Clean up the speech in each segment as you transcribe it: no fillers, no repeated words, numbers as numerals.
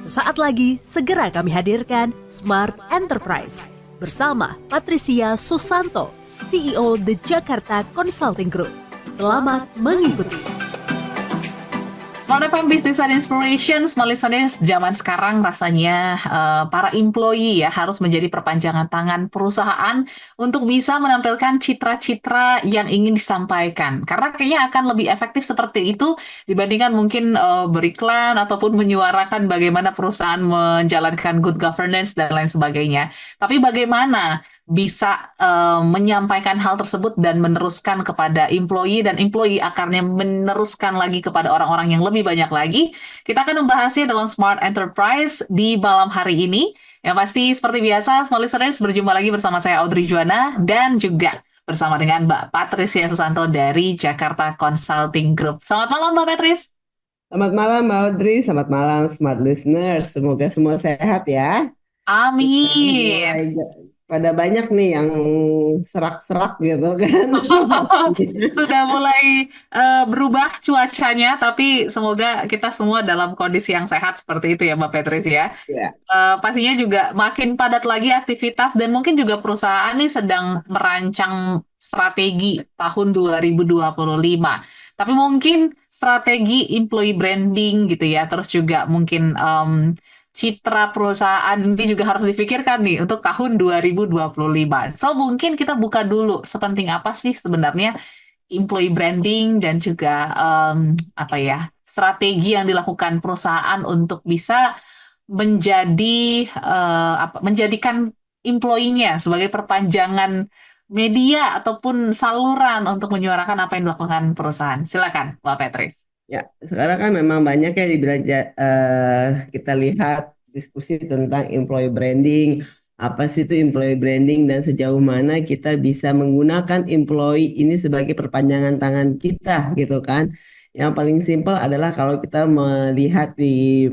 Sesaat lagi, segera kami hadirkan Smart Enterprise bersama Patricia Susanto, CEO The Jakarta Consulting Group. Selamat mengikuti. Smart FM Business and Inspiration, smart listeners, zaman sekarang rasanya para employee ya harus menjadi perpanjangan tangan perusahaan untuk bisa menampilkan citra-citra yang ingin disampaikan. Karena kayaknya akan lebih efektif seperti itu dibandingkan mungkin beriklan ataupun menyuarakan bagaimana perusahaan menjalankan good governance dan lain sebagainya. Tapi bagaimana bisa menyampaikan hal tersebut dan meneruskan kepada employee, dan employee akarnya meneruskan lagi kepada orang-orang yang lebih banyak lagi. Kita akan membahasnya dalam Smart Enterprise di malam hari ini. Yang pasti seperti biasa, Smart Listeners, berjumpa lagi bersama saya Audrey Juana dan juga bersama dengan Mbak Patricia Susanto dari Jakarta Consulting Group. Selamat malam Mbak Patris. Selamat malam Mbak Audrey, selamat malam Smart Listeners. Semoga semua sehat ya. Sudah Amin. mulai pada banyak nih yang serak-serak gitu kan. Sudah mulai berubah cuacanya, tapi semoga kita semua dalam kondisi yang sehat seperti itu ya Mbak Petris ya. Ya, Pastinya juga makin padat lagi aktivitas dan mungkin juga perusahaan nih sedang merancang strategi tahun 2025. Tapi mungkin strategi employee branding gitu ya, terus juga mungkin citra perusahaan ini juga harus dipikirkan nih untuk tahun 2025. So mungkin kita buka dulu sepenting apa sih sebenarnya employee branding dan juga apa ya, strategi yang dilakukan perusahaan untuk bisa menjadikan employee-nya sebagai perpanjangan media ataupun saluran untuk menyuarakan apa yang dilakukan perusahaan. Silakan, Mbak Petris. ya. Sekarang kan memang banyak ya kita lihat diskusi tentang employee branding. Apa sih itu employee branding dan sejauh mana kita bisa menggunakan employee ini sebagai perpanjangan tangan kita gitu kan. Yang paling simpel adalah kalau kita melihat di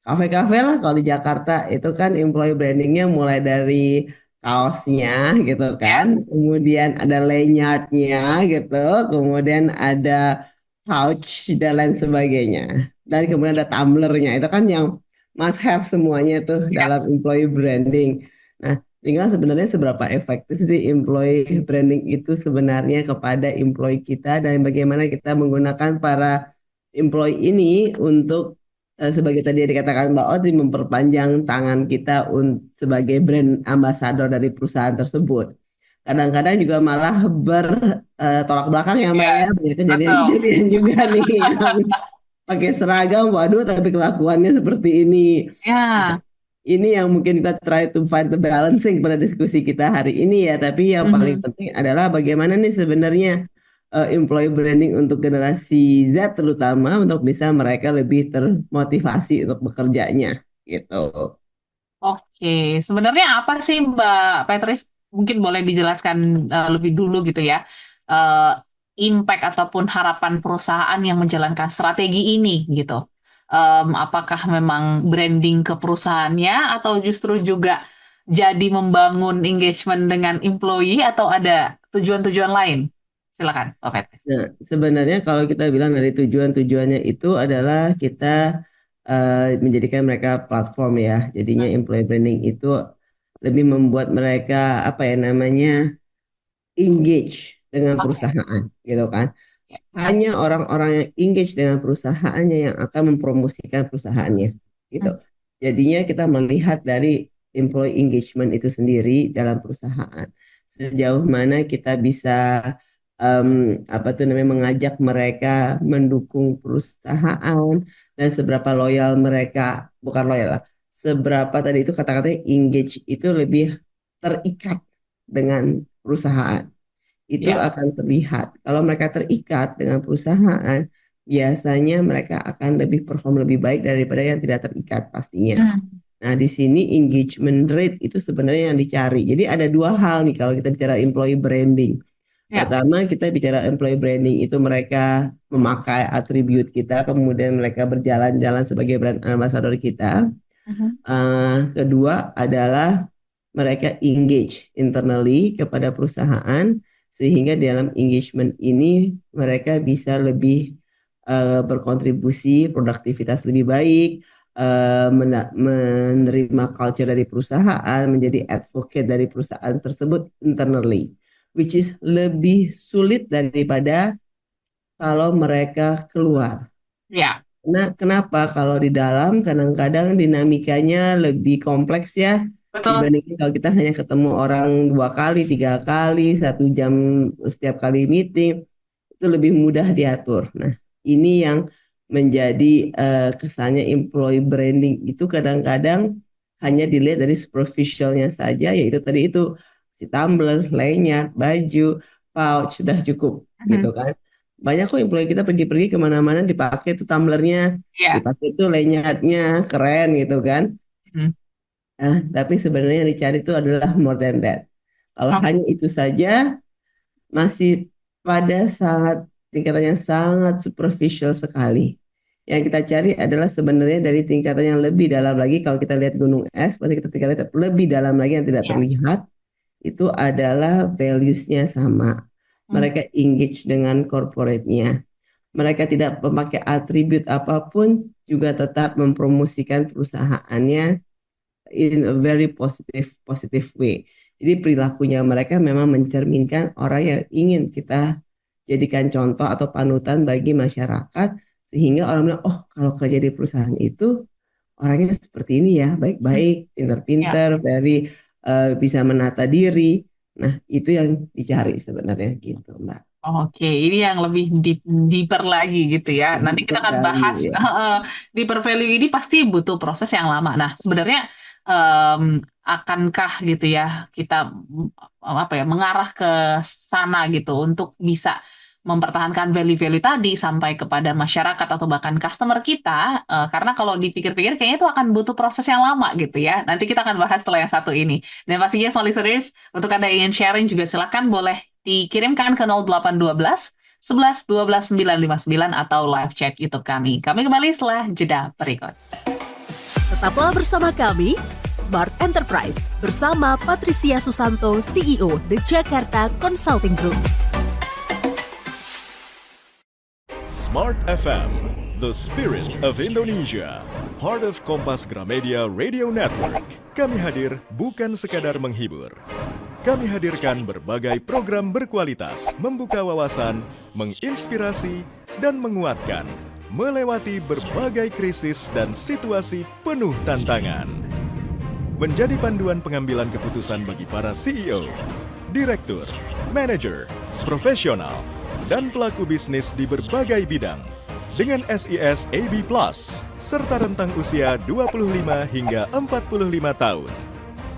kafe-kafe lah, kalau di Jakarta itu kan employee brandingnya mulai dari kaosnya gitu kan, Ya. kemudian ada lanyardnya gitu, kemudian ada pouch dan lain sebagainya, dan kemudian ada tumblernya. Itu kan yang must have semuanya tuh dalam Yes. employee branding. Nah, tinggal sebenarnya seberapa efektif sih employee branding itu sebenarnya kepada employee kita, dan bagaimana kita menggunakan para employee ini untuk sebagai tadi yang dikatakan Mbak Odi, memperpanjang tangan kita sebagai brand ambassador dari perusahaan tersebut. Kadang-kadang juga malah bertolak belakang ya Mbak Ya, ya, banyak betul. kejadian-kejadian juga nih yang pakai seragam, waduh, tapi kelakuannya seperti ini. Ya. Ini yang mungkin kita try to find the balancing pada diskusi kita hari ini ya. Tapi yang paling Mhm. penting adalah bagaimana nih sebenarnya employee branding untuk generasi Z terutama, untuk bisa mereka lebih termotivasi untuk bekerjanya gitu. Oke, sebenarnya apa sih Mbak Petris? Mungkin boleh dijelaskan lebih dulu gitu ya. eh, Impact ataupun harapan perusahaan yang menjalankan strategi ini gitu. Apakah memang branding ke perusahaannya atau justru juga jadi membangun engagement dengan employee atau ada tujuan-tujuan lain? Silakan, Mbak Petris. Nah, sebenarnya kalau kita bilang dari tujuan-tujuannya itu adalah kita menjadikan mereka platform ya. Jadinya Hmm. employee branding itu lebih membuat mereka apa ya namanya, engage dengan Oke. perusahaan gitu kan. Ya. Hanya orang-orang yang engage dengan perusahaannya yang akan mempromosikan perusahaannya gitu. Hmm. Jadinya kita melihat dari employee engagement itu sendiri dalam perusahaan. Sejauh mana kita bisa apa tuh namanya, mengajak mereka mendukung perusahaan, dan seberapa loyal mereka, bukan loyal lah, seberapa tadi itu kata-katanya engage itu lebih terikat dengan perusahaan, itu Ya. akan terlihat. Kalau mereka terikat dengan perusahaan, biasanya mereka akan lebih perform lebih baik daripada yang tidak terikat pastinya. Hmm. Nah, di sini engagement rate itu sebenarnya yang dicari. Jadi ada dua hal nih kalau kita bicara employee branding. Ya. Pertama, kita bicara employee branding itu mereka memakai atribut kita, kemudian mereka berjalan-jalan sebagai brand ambassador kita. Mhm. Kedua adalah mereka engage internally kepada perusahaan, sehingga dalam engagement ini mereka bisa lebih berkontribusi, produktivitas lebih baik, menerima culture dari perusahaan, menjadi advocate dari perusahaan tersebut internally, which is lebih sulit daripada kalau mereka keluar. Ya, Nah, kenapa? Kalau di dalam kadang-kadang dinamikanya lebih kompleks ya betul. dibandingin kalau kita hanya ketemu orang 2 kali, 3 kali, 1 jam setiap kali meeting itu lebih mudah diatur. Nah, ini yang menjadi kesannya employee branding itu kadang-kadang hanya dilihat dari superficialnya saja, yaitu tadi itu si tumbler, lanyard, baju, pouch sudah cukup gitu Mhm. kan. Banyak kok employee kita pergi-pergi kemana-mana dipakai tuh tumblernya, Ya. dipakai tuh lanyardnya, keren gitu kan. Mhm. Tapi sebenarnya yang dicari itu adalah more than that. Kalau Oke. hanya itu saja masih pada tingkatan yang sangat superficial sekali. Yang kita cari adalah sebenarnya dari tingkatan yang lebih dalam lagi. Kalau kita lihat gunung es, pasti kita tingkatan lebih dalam lagi yang tidak Yes. terlihat. Itu adalah values-nya sama. Hmm. Mereka engage dengan corporate-nya. Mereka tidak memakai atribut apapun, juga tetap mempromosikan perusahaannya in a very positive way. Jadi perilakunya mereka memang mencerminkan orang yang ingin kita jadikan contoh atau panutan bagi masyarakat, sehingga orang bilang, oh kalau kerja di perusahaan itu orangnya seperti ini ya, baik-baik, Ya. pintar-pintar, very bisa menata diri. Nah, itu yang dicari sebenarnya gitu, Mbak. Oke, ini yang lebih deeper lagi gitu ya. Nanti kita Deeper akan bahas value ya. deeper value ini pasti butuh proses yang lama. Nah, sebenarnya akankah gitu ya kita apa ya mengarah ke sana gitu untuk bisa mempertahankan value-value tadi sampai kepada masyarakat atau bahkan customer kita, karena kalau dipikir-pikir kayaknya itu akan butuh proses yang lama gitu ya. Nanti kita akan bahas setelah yang satu ini. Dan pastinya small listeners, untuk Anda yang ingin sharing juga silakan boleh dikirimkan ke 0812 11 12 959 atau live chat YouTube kami. Kami kembali setelah jeda berikut. Tetaplah bersama kami, Smart Enterprise, bersama Patricia Susanto, CEO The Jakarta Consulting Group. Smart FM, the spirit of Indonesia, part of Kompas Gramedia Radio Network. Kami hadir bukan sekadar menghibur. Kami hadirkan berbagai program berkualitas, membuka wawasan, menginspirasi, dan menguatkan, melewati berbagai krisis dan situasi penuh tantangan. Menjadi panduan pengambilan keputusan bagi para CEO, direktur, manajer, profesional, dan pelaku bisnis di berbagai bidang dengan SIS AB+, serta rentang usia 25 hingga 45 tahun.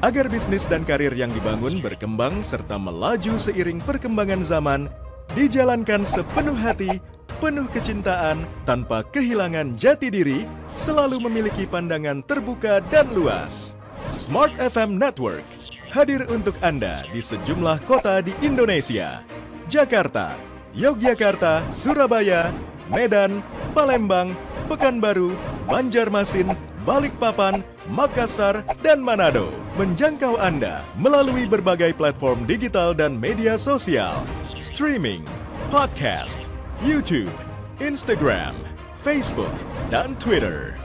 Agar bisnis dan karir yang dibangun berkembang serta melaju seiring perkembangan zaman, dijalankan sepenuh hati, penuh kecintaan, tanpa kehilangan jati diri, selalu memiliki pandangan terbuka dan luas. Smart FM Network hadir untuk Anda di sejumlah kota di Indonesia. Jakarta, Yogyakarta, Surabaya, Medan, Palembang, Pekanbaru, Banjarmasin, Balikpapan, Makassar, dan Manado. Menjangkau Anda melalui berbagai platform digital dan media sosial, streaming, podcast, YouTube, Instagram, Facebook, dan Twitter.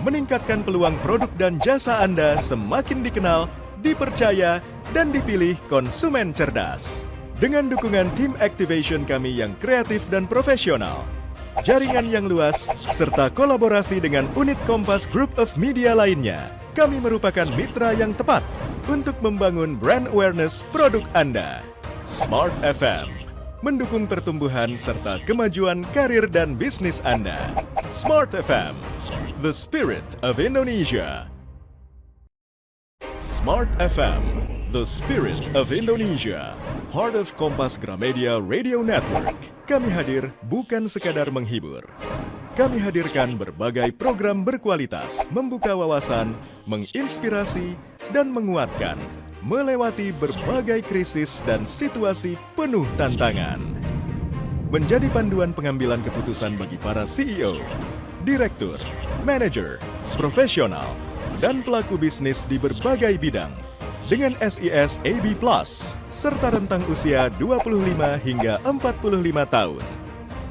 Meningkatkan peluang produk dan jasa Anda semakin dikenal, dipercaya, dan dipilih konsumen cerdas. Dengan dukungan tim activation kami yang kreatif dan profesional, jaringan yang luas, serta kolaborasi dengan unit Kompas Group of Media lainnya, kami merupakan mitra yang tepat untuk membangun brand awareness produk Anda. Smart FM, mendukung pertumbuhan serta kemajuan karir dan bisnis Anda. Smart FM, the spirit of Indonesia. Smart FM, the spirit of Indonesia, part of Kompas Gramedia Radio Network. Kami hadir bukan sekadar menghibur. Kami hadirkan berbagai program berkualitas, membuka wawasan, menginspirasi, dan menguatkan, melewati berbagai krisis dan situasi penuh tantangan. Menjadi panduan pengambilan keputusan bagi para CEO, direktur, manajer, profesional, dan pelaku bisnis di berbagai bidang dengan SIS AB+, serta rentang usia 25 hingga 45 tahun.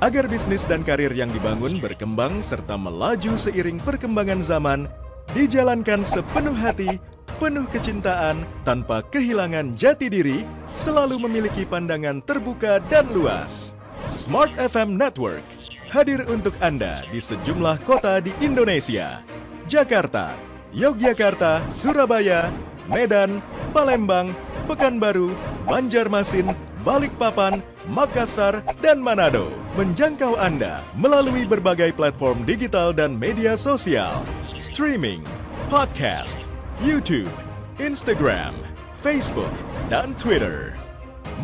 Agar bisnis dan karir yang dibangun berkembang serta melaju seiring perkembangan zaman, dijalankan sepenuh hati, penuh kecintaan, tanpa kehilangan jati diri, selalu memiliki pandangan terbuka dan luas. Smart FM Network hadir untuk Anda di sejumlah kota di Indonesia. Jakarta, Yogyakarta, Surabaya, Medan, Palembang, Pekanbaru, Banjarmasin, Balikpapan, Makassar, dan Manado. Menjangkau Anda melalui berbagai platform digital dan media sosial, streaming, podcast, YouTube, Instagram, Facebook, dan Twitter.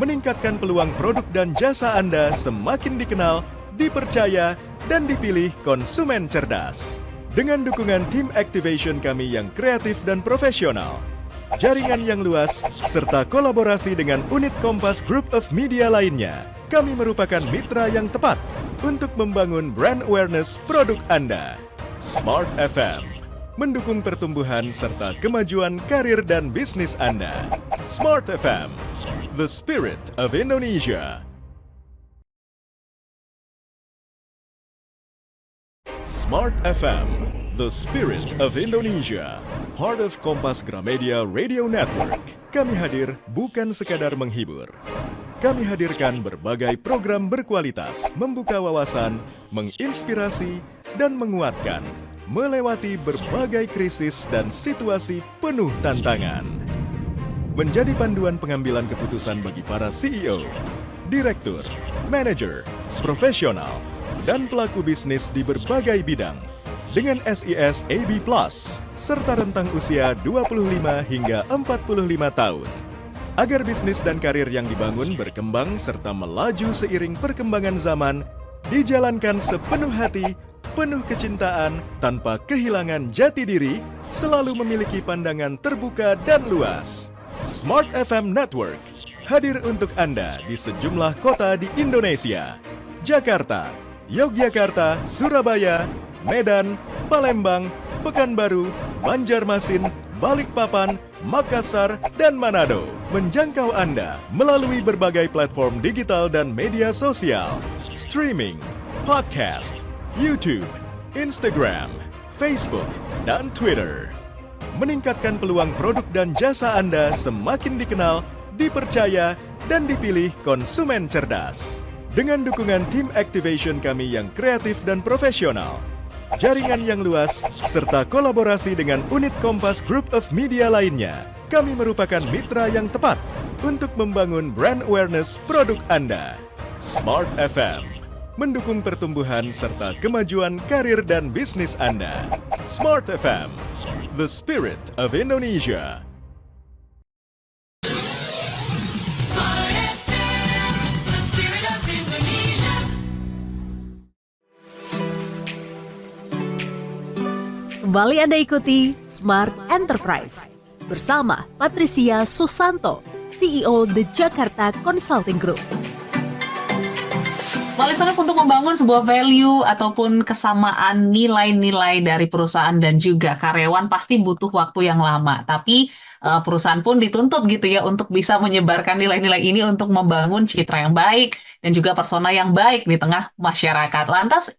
Meningkatkan peluang produk dan jasa Anda semakin dikenal, dipercaya, dan dipilih konsumen cerdas. Dengan dukungan tim activation kami yang kreatif dan profesional, jaringan yang luas, serta kolaborasi dengan unit Kompas Group of Media lainnya, kami merupakan mitra yang tepat untuk membangun brand awareness produk Anda. Smart FM mendukung pertumbuhan serta kemajuan karir dan bisnis Anda. Smart FM, the spirit of Indonesia. Smart FM, the spirit of Indonesia. Part of Kompas Gramedia Radio Network. Kami hadir bukan sekadar menghibur. Kami hadirkan berbagai program berkualitas, membuka wawasan, menginspirasi, dan menguatkan, melewati berbagai krisis dan situasi penuh tantangan. Menjadi panduan pengambilan keputusan bagi para CEO, direktur, manajer, profesional, dan pelaku bisnis di berbagai bidang dengan SIS AB+, serta rentang usia 25 hingga 45 tahun. Agar bisnis dan karir yang dibangun berkembang serta melaju seiring perkembangan zaman, dijalankan sepenuh hati, penuh kecintaan, tanpa kehilangan jati diri, selalu memiliki pandangan terbuka dan luas. Smart FM Network hadir untuk Anda di sejumlah kota di Indonesia. Jakarta, Yogyakarta, Surabaya, Medan, Palembang, Pekanbaru, Banjarmasin, Balikpapan, Makassar, dan Manado. Menjangkau Anda melalui berbagai platform digital dan media sosial, streaming, podcast, YouTube, Instagram, Facebook, dan Twitter. Meningkatkan peluang produk dan jasa Anda semakin dikenal, dipercaya, dan dipilih konsumen cerdas. Dengan dukungan tim activation kami yang kreatif dan profesional, jaringan yang luas, serta kolaborasi dengan unit Kompas Group of Media lainnya, kami merupakan mitra yang tepat untuk membangun brand awareness produk Anda. Smart FM mendukung pertumbuhan serta kemajuan karir dan bisnis Anda. Smart FM, the spirit of Indonesia. Kembali Anda ikuti Smart Enterprise bersama Patricia Susanto, CEO The Jakarta Consulting Group. Listeners, untuk membangun sebuah value ataupun kesamaan nilai-nilai dari perusahaan dan juga karyawan pasti butuh waktu yang lama. Tapi perusahaan pun dituntut gitu ya untuk bisa menyebarkan nilai-nilai ini untuk membangun citra yang baik dan juga persona yang baik di tengah masyarakat. Lantas,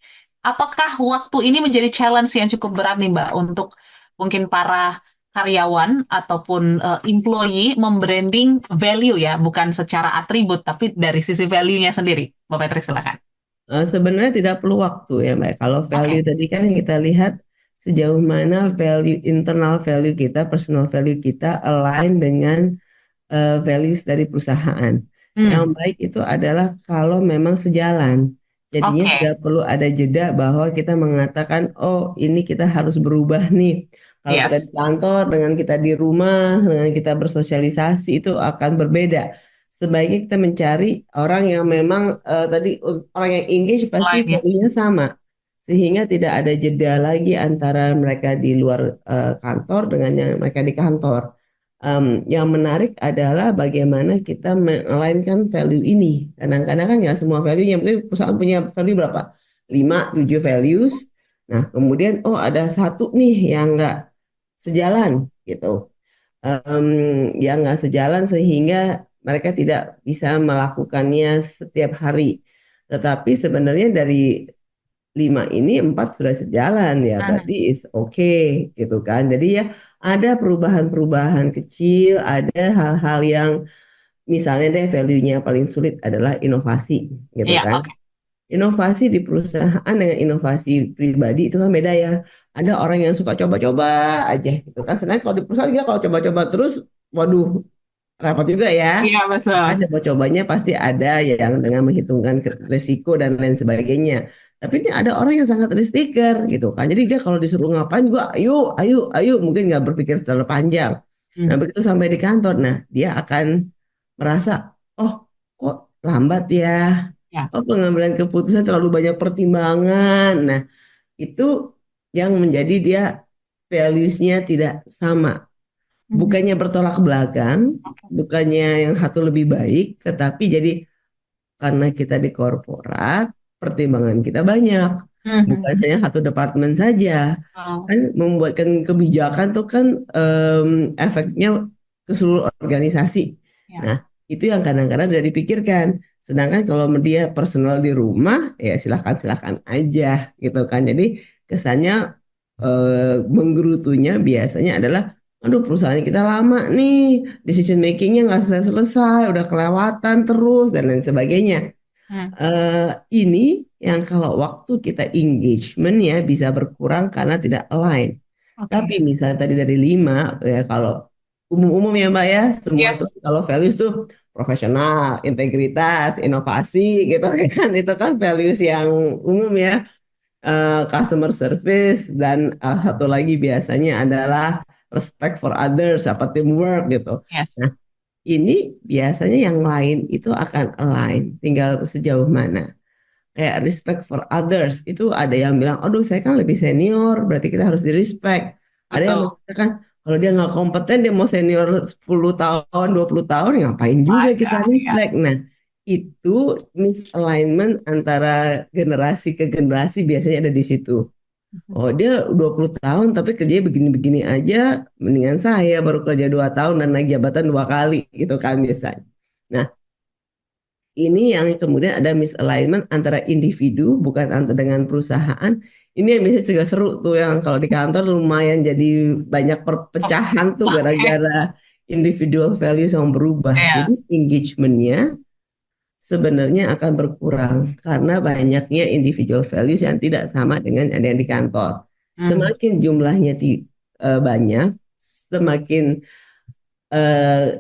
apakah waktu ini menjadi challenge yang cukup berat nih Mbak untuk mungkin para karyawan ataupun employee membranding value ya, bukan secara atribut tapi dari sisi value-nya sendiri. Mbak Petri silakan. Sebenarnya tidak perlu waktu ya Mbak. Kalau value tadi kan yang kita lihat sejauh mana value internal value kita, personal value kita align dengan values dari perusahaan. Yang baik itu adalah kalau memang sejalan. Jadinya tidak perlu ada jeda bahwa kita mengatakan, oh ini kita harus berubah nih. Kalau kita di kantor dengan kita di rumah, dengan kita bersosialisasi itu akan berbeda. Sebaiknya kita mencari orang yang memang orang yang engage pasti value-nya sama. Sehingga tidak ada jeda lagi antara mereka di luar kantor dengan yang mereka di kantor. Yang menarik adalah bagaimana kita melainkan value ini. Kadang-kadang kan nggak semua value-nya, mungkin perusahaan punya value berapa? 5-7 values. Nah, kemudian ada satu nih yang nggak sejalan gitu. Yang nggak sejalan sehingga mereka tidak bisa melakukannya setiap hari. Tetapi sebenarnya dari 5 ini 4 sudah sejalan ya, berarti is okay gitu kan. Jadi ya ada perubahan-perubahan kecil, ada hal-hal yang misalnya deh value-nya paling sulit adalah inovasi gitu Iya, kan. oke. Inovasi di perusahaan dengan inovasi pribadi itu kan beda ya. Ada orang yang suka coba-coba aja gitu kan. Sedangkan kalau di perusahaan dia kalau coba-coba terus, waduh, rapat juga ya. Iya, betul. Maka coba-cobanya pasti ada yang dengan menghitungkan risiko dan lain sebagainya. Tapi ini ada orang yang sangat riskier gitu kan. Jadi dia kalau disuruh ngapain gua ayo, ayo, ayo, mungkin nggak berpikir terlalu panjang. Nah, Hmm. begitu sampai di kantor, nah dia akan merasa, oh kok lambat ya. Ya. Oh, pengambilan keputusan terlalu banyak pertimbangan. Nah, itu yang menjadi dia values-nya tidak sama. Mhm. Bukannya bertolak belakang, bukannya yang satu lebih baik, tetapi jadi karena kita di korporat, pertimbangan kita banyak. Mhm. Bukan hanya satu departemen saja. Oh, Kan membuatkan kebijakan tuh kan efeknya ke seluruh organisasi. ya. Nah, itu yang kadang-kadang tidak dipikirkan. Sedangkan kalau dia personal di rumah, ya silahkan-silahkan aja gitu kan. Jadi kesannya menggerutunya biasanya adalah, aduh perusahaan kita lama nih, decision makingnya nggak selesai-selesai, udah kelewatan terus dan lain sebagainya. Hmm. Ini yang kalau waktu kita engagement ya bisa berkurang karena tidak align. Oke. Tapi misalnya tadi dari 5, ya kalau umum-umum ya Mbak ya, semua tuh Yes. kalau values tuh profesional, integritas, inovasi gitu kan, itu kan values yang umum ya. Customer service dan satu lagi biasanya adalah respect for others, apa teamwork gitu. Yes. Nah, ini biasanya yang lain itu akan align, tinggal sejauh mana. Kayak respect for others, itu ada yang bilang, aduh saya kan lebih senior, berarti kita harus di respect. Ada yang Betul. mengatakan, kalau dia nggak kompeten, dia mau senior 10 tahun, 20 tahun, ngapain juga kita Ada, ya. respect. Nah, itu misalignment antara generasi ke generasi biasanya ada di situ. Oh dia 20 tahun tapi kerjanya begini-begini aja, mendingan saya baru kerja 2 tahun dan naik jabatan 2 kali gitu kan biasanya. Nah ini yang kemudian ada misalignment antara individu bukan dengan perusahaan. Ini yang biasanya juga seru tuh yang kalau di kantor lumayan jadi banyak perpecahan tuh Oke. gara-gara individual values yang berubah. Ya. Jadi engagementnya sebenarnya akan berkurang karena banyaknya individual values yang tidak sama dengan ada yang di kantor. Hmm. Semakin jumlahnya banyak, semakin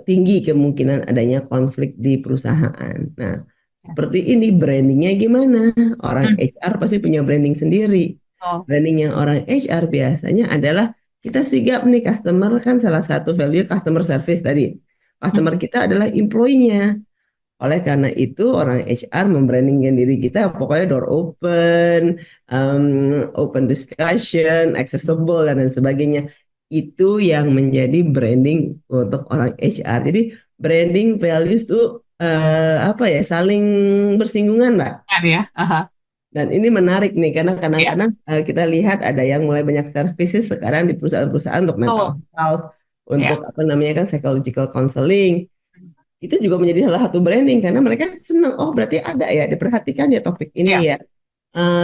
tinggi kemungkinan adanya konflik di perusahaan. Nah, seperti ini brandingnya gimana? Orang Hmm. HR pasti punya branding sendiri. Oh. Branding yang orang HR biasanya adalah kita sigap nih customer kan salah satu value customer service tadi. Hmm. Customer kita adalah employee-nya. Oleh karena itu orang HR membrandingkan diri kita pokoknya door open, open discussion, accessible dan lain sebagainya. Itu yang menjadi branding untuk orang HR. Jadi branding values itu apa ya saling bersinggungan, Mbak. Kan ya. Aha. Dan ini menarik nih karena Ya. kadang-kadang kita lihat ada yang mulai banyak services sekarang di perusahaan-perusahaan untuk mental Betul. health, Ya. untuk apa namanya kan psychological counseling itu juga menjadi salah satu branding karena mereka senang oh berarti ada ya diperhatikan ya topik Ya. ini ya.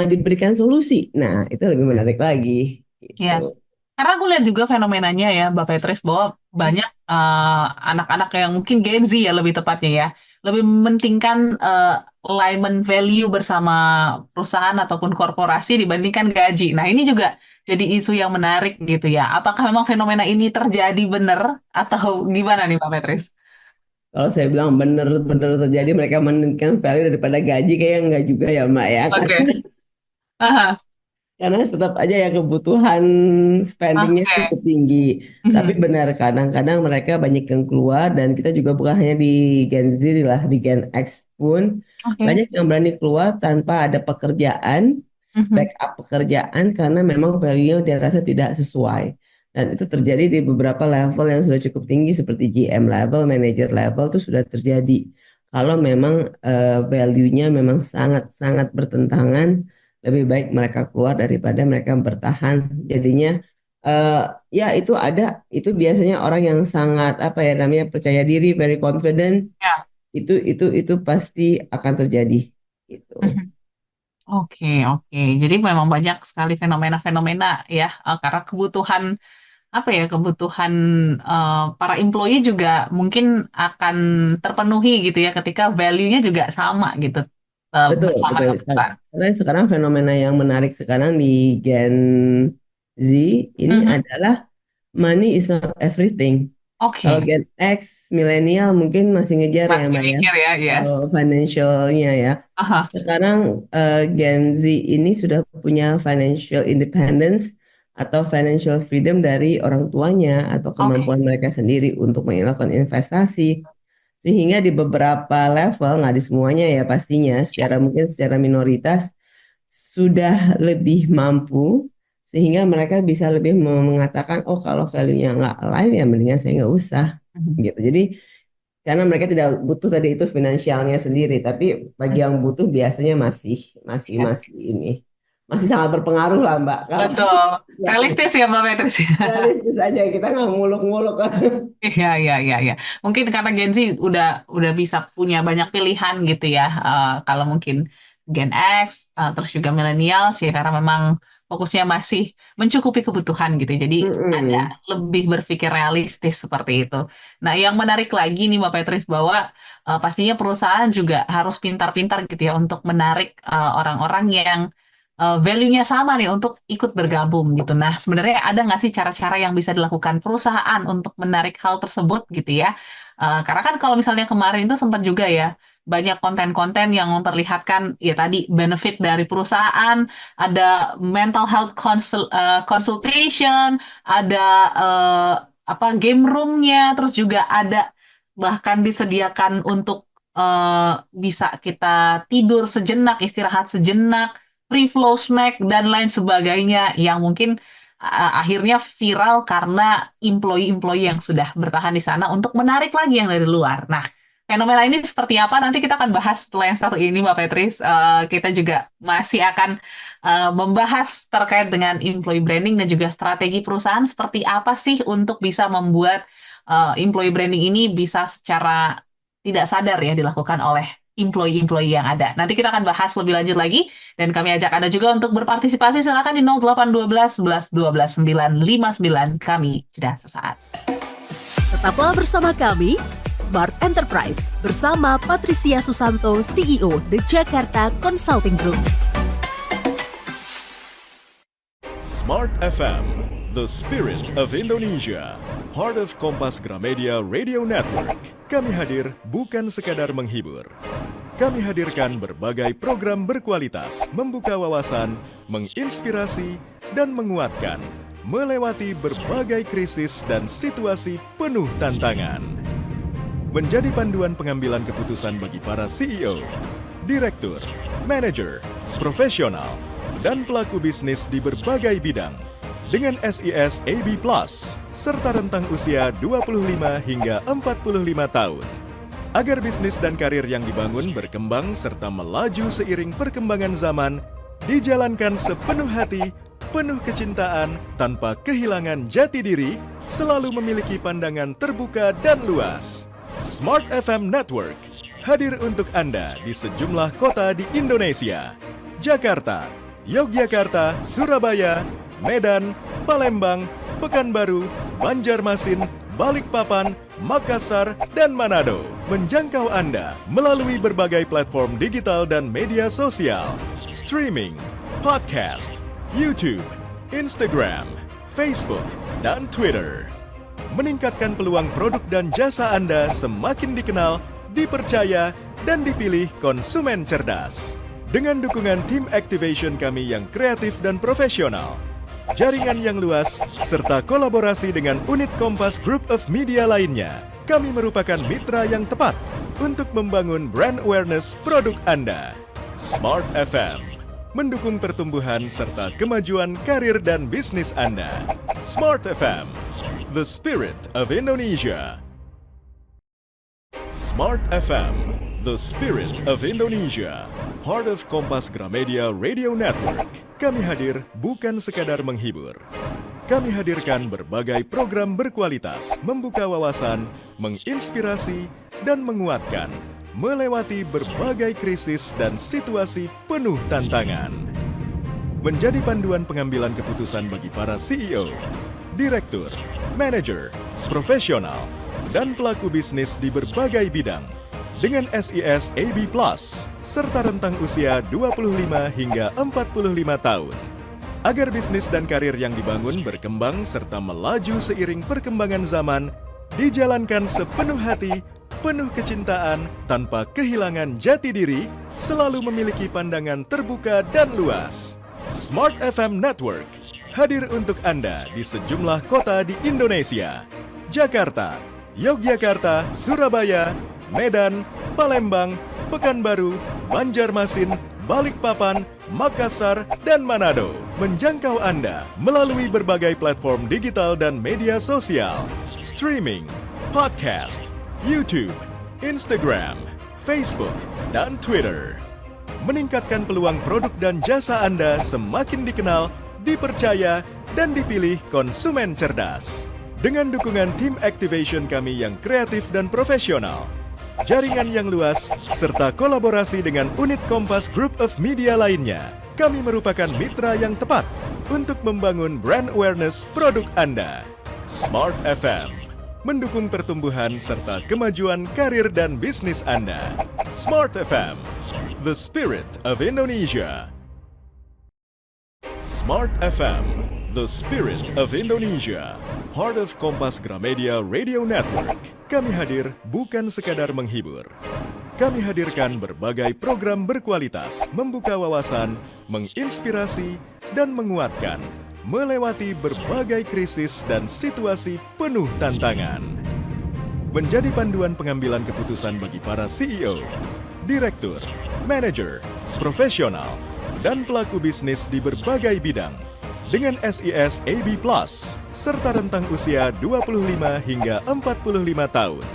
Diberikan solusi nah itu lebih menarik lagi Yes. gitu. Karena aku lihat juga fenomenanya ya, Mbak Petris, bahwa banyak anak-anak yang mungkin Gen Z ya lebih tepatnya ya, lebih mementingkan alignment value bersama perusahaan ataupun korporasi dibandingkan gaji. Nah, ini juga jadi isu yang menarik gitu ya. Apakah memang fenomena ini terjadi benar atau gimana nih, Mbak Petris? Kalau saya bilang benar-benar terjadi mereka meningkatkan value daripada gaji kayak enggak juga ya Mbak ya Oke. Aha. karena tetap aja ya kebutuhan spendingnya Oke. cukup tinggi. Tapi Mhm. benar kadang-kadang mereka banyak yang keluar dan kita juga bukan hanya di Gen Z lah, di Gen X pun Oke. banyak yang berani keluar tanpa ada pekerjaan, Mhm. backup pekerjaan karena memang value-nya dia rasa tidak sesuai. Dan itu terjadi di beberapa level yang sudah cukup tinggi seperti GM level, manager level itu sudah terjadi. Kalau memang value-nya memang sangat-sangat bertentangan lebih baik mereka keluar daripada mereka bertahan. Jadinya eh, ya itu ada, itu biasanya orang yang sangat apa ya namanya percaya diri, very confident, Ya. itu pasti akan terjadi. gitu. Oke, oke. Jadi memang banyak sekali fenomena-fenomena ya, karena kebutuhan para employee juga mungkin akan terpenuhi gitu ya ketika value-nya juga sama gitu Betul, bersama betul. dengan perusahaan. Karena sekarang fenomena yang menarik sekarang di Gen Z ini Mhm. adalah money is not everything. Kalau Oke, Gen X, milenial mungkin masih ngejar ya masih Mbak ya, mikir ya, ya. financialnya ya. Aha, Sekarang Gen Z ini sudah punya financial independence atau financial freedom dari orang tuanya atau oke. kemampuan mereka sendiri untuk melakukan investasi. Sehingga di beberapa level, nggak di semuanya ya pastinya, Ya. mungkin secara minoritas sudah lebih mampu sehingga mereka bisa lebih mengatakan, oh kalau value-nya nggak align ya mendingan saya nggak usah Mhm. gitu. Jadi karena mereka tidak butuh tadi itu finansialnya sendiri, tapi bagi yang butuh biasanya masih masih Ya. masih ini masih sangat berpengaruh lah Mbak. Kalau Betul. ya Realistis ya Mbak Beatrice. realistis aja kita nggak muluk-muluk. Iya, iya, iya, iya. Mungkin karena Gen Z udah bisa punya banyak pilihan gitu ya. Kalau mungkin Gen X, terus juga milenial sih karena memang fokusnya masih mencukupi kebutuhan gitu. Jadi ada Mm-mm. lebih berpikir realistis seperti itu. Nah, yang menarik lagi nih Mbak Petris bahwa pastinya perusahaan juga harus pintar-pintar gitu ya untuk menarik orang-orang yang value-nya sama nih untuk ikut bergabung gitu. Nah, sebenarnya ada nggak sih cara-cara yang bisa dilakukan perusahaan untuk menarik hal tersebut gitu ya? Karena kan kalau misalnya kemarin itu sempat juga ya banyak konten-konten yang memperlihatkan ya tadi benefit dari perusahaan, ada mental health consultation, ada game room-nya, terus juga ada bahkan disediakan untuk bisa kita tidur sejenak, istirahat sejenak, free flow snack dan lain sebagainya yang mungkin akhirnya viral karena employee-employee yang sudah bertahan di sana untuk menarik lagi yang dari luar. Nah, fenomena ini seperti apa? Nanti kita akan bahas setelah yang satu ini, Mbak Petris. Kita juga masih akan membahas terkait dengan employee branding dan juga strategi perusahaan seperti apa sih untuk bisa membuat employee branding ini bisa secara tidak sadar ya dilakukan oleh employee-employee yang ada. Nanti kita akan bahas lebih lanjut lagi dan kami ajak Anda juga untuk berpartisipasi. Silakan di 0812 11 12 959. Kami jeda sesaat. Tetaplah bersama kami, Smart Enterprise, bersama Patricia Susanto, CEO The Jakarta Consulting Group. Smart FM, the spirit of Indonesia. Part of Kompas Gramedia Radio Network. Kami hadir bukan sekadar menghibur. Kami hadirkan berbagai program berkualitas, membuka wawasan, menginspirasi, dan menguatkan, melewati berbagai krisis dan situasi penuh tantangan. Menjadi panduan pengambilan keputusan bagi para CEO, direktur, manajer, profesional, dan pelaku bisnis di berbagai bidang dengan SIS AB+, serta rentang usia 25 hingga 45 tahun. Agar bisnis dan karir yang dibangun berkembang serta melaju seiring perkembangan zaman, dijalankan sepenuh hati, penuh kecintaan, tanpa kehilangan jati diri, selalu memiliki pandangan terbuka dan luas. Smart FM Network hadir untuk Anda di sejumlah kota di Indonesia. Jakarta, Yogyakarta, Surabaya, Medan, Palembang, Pekanbaru, Banjarmasin, Balikpapan, Makassar, dan Manado. Menjangkau Anda melalui berbagai platform digital dan media sosial, streaming, podcast, YouTube, Instagram, Facebook, dan Twitter. Meningkatkan peluang produk dan jasa Anda semakin dikenal, dipercaya, dan dipilih konsumen cerdas. Dengan dukungan tim activation kami yang kreatif dan profesional, jaringan yang luas, serta kolaborasi dengan unit Kompas Group of Media lainnya, kami merupakan mitra yang tepat untuk membangun brand awareness produk Anda. Smart FM, mendukung pertumbuhan serta kemajuan karir dan bisnis Anda. Smart FM, the spirit of Indonesia. Smart FM, the spirit of Indonesia. Part of Kompas Gramedia Radio Network. Kami hadir bukan sekadar menghibur. Kami hadirkan berbagai program berkualitas, membuka wawasan, menginspirasi, dan menguatkan, melewati berbagai krisis dan situasi penuh tantangan. Menjadi panduan pengambilan keputusan bagi para CEO, direktur, manajer, profesional, dan pelaku bisnis di berbagai bidang dengan SIS AB Plus serta rentang usia 25 hingga 45 tahun. Agar bisnis dan karir yang dibangun berkembang serta melaju seiring perkembangan zaman, dijalankan sepenuh hati, penuh kecintaan, tanpa kehilangan jati diri, selalu memiliki pandangan terbuka dan luas. Smart FM Network hadir untuk Anda di sejumlah kota di Indonesia: Jakarta, Yogyakarta, Surabaya, Medan, Palembang, Pekanbaru, Banjarmasin, Balikpapan, Makassar, dan Manado. Menjangkau Anda melalui berbagai platform digital dan media sosial, streaming, podcast, YouTube, Instagram, Facebook, dan Twitter. Meningkatkan peluang produk dan jasa Anda semakin dikenal, dipercaya, dan dipilih konsumen cerdas. Dengan dukungan tim activation kami yang kreatif dan profesional, jaringan yang luas, serta kolaborasi dengan unit Kompas Group of Media lainnya, kami merupakan mitra yang tepat untuk membangun brand awareness produk Anda. Smart FM mendukung pertumbuhan serta kemajuan karir dan bisnis Anda. Smart FM, the spirit of Indonesia. Smart FM, the spirit of Indonesia. Part of Kompas Gramedia Radio Network. Kami hadir bukan sekadar menghibur. Kami hadirkan berbagai program berkualitas, membuka wawasan, menginspirasi, dan menguatkan, melewati berbagai krisis dan situasi penuh tantangan. Menjadi panduan pengambilan keputusan bagi para CEO, direktur, manajer, profesional, dan pelaku bisnis di berbagai bidang dengan SIS AB Plus serta rentang usia 25 hingga 45 tahun.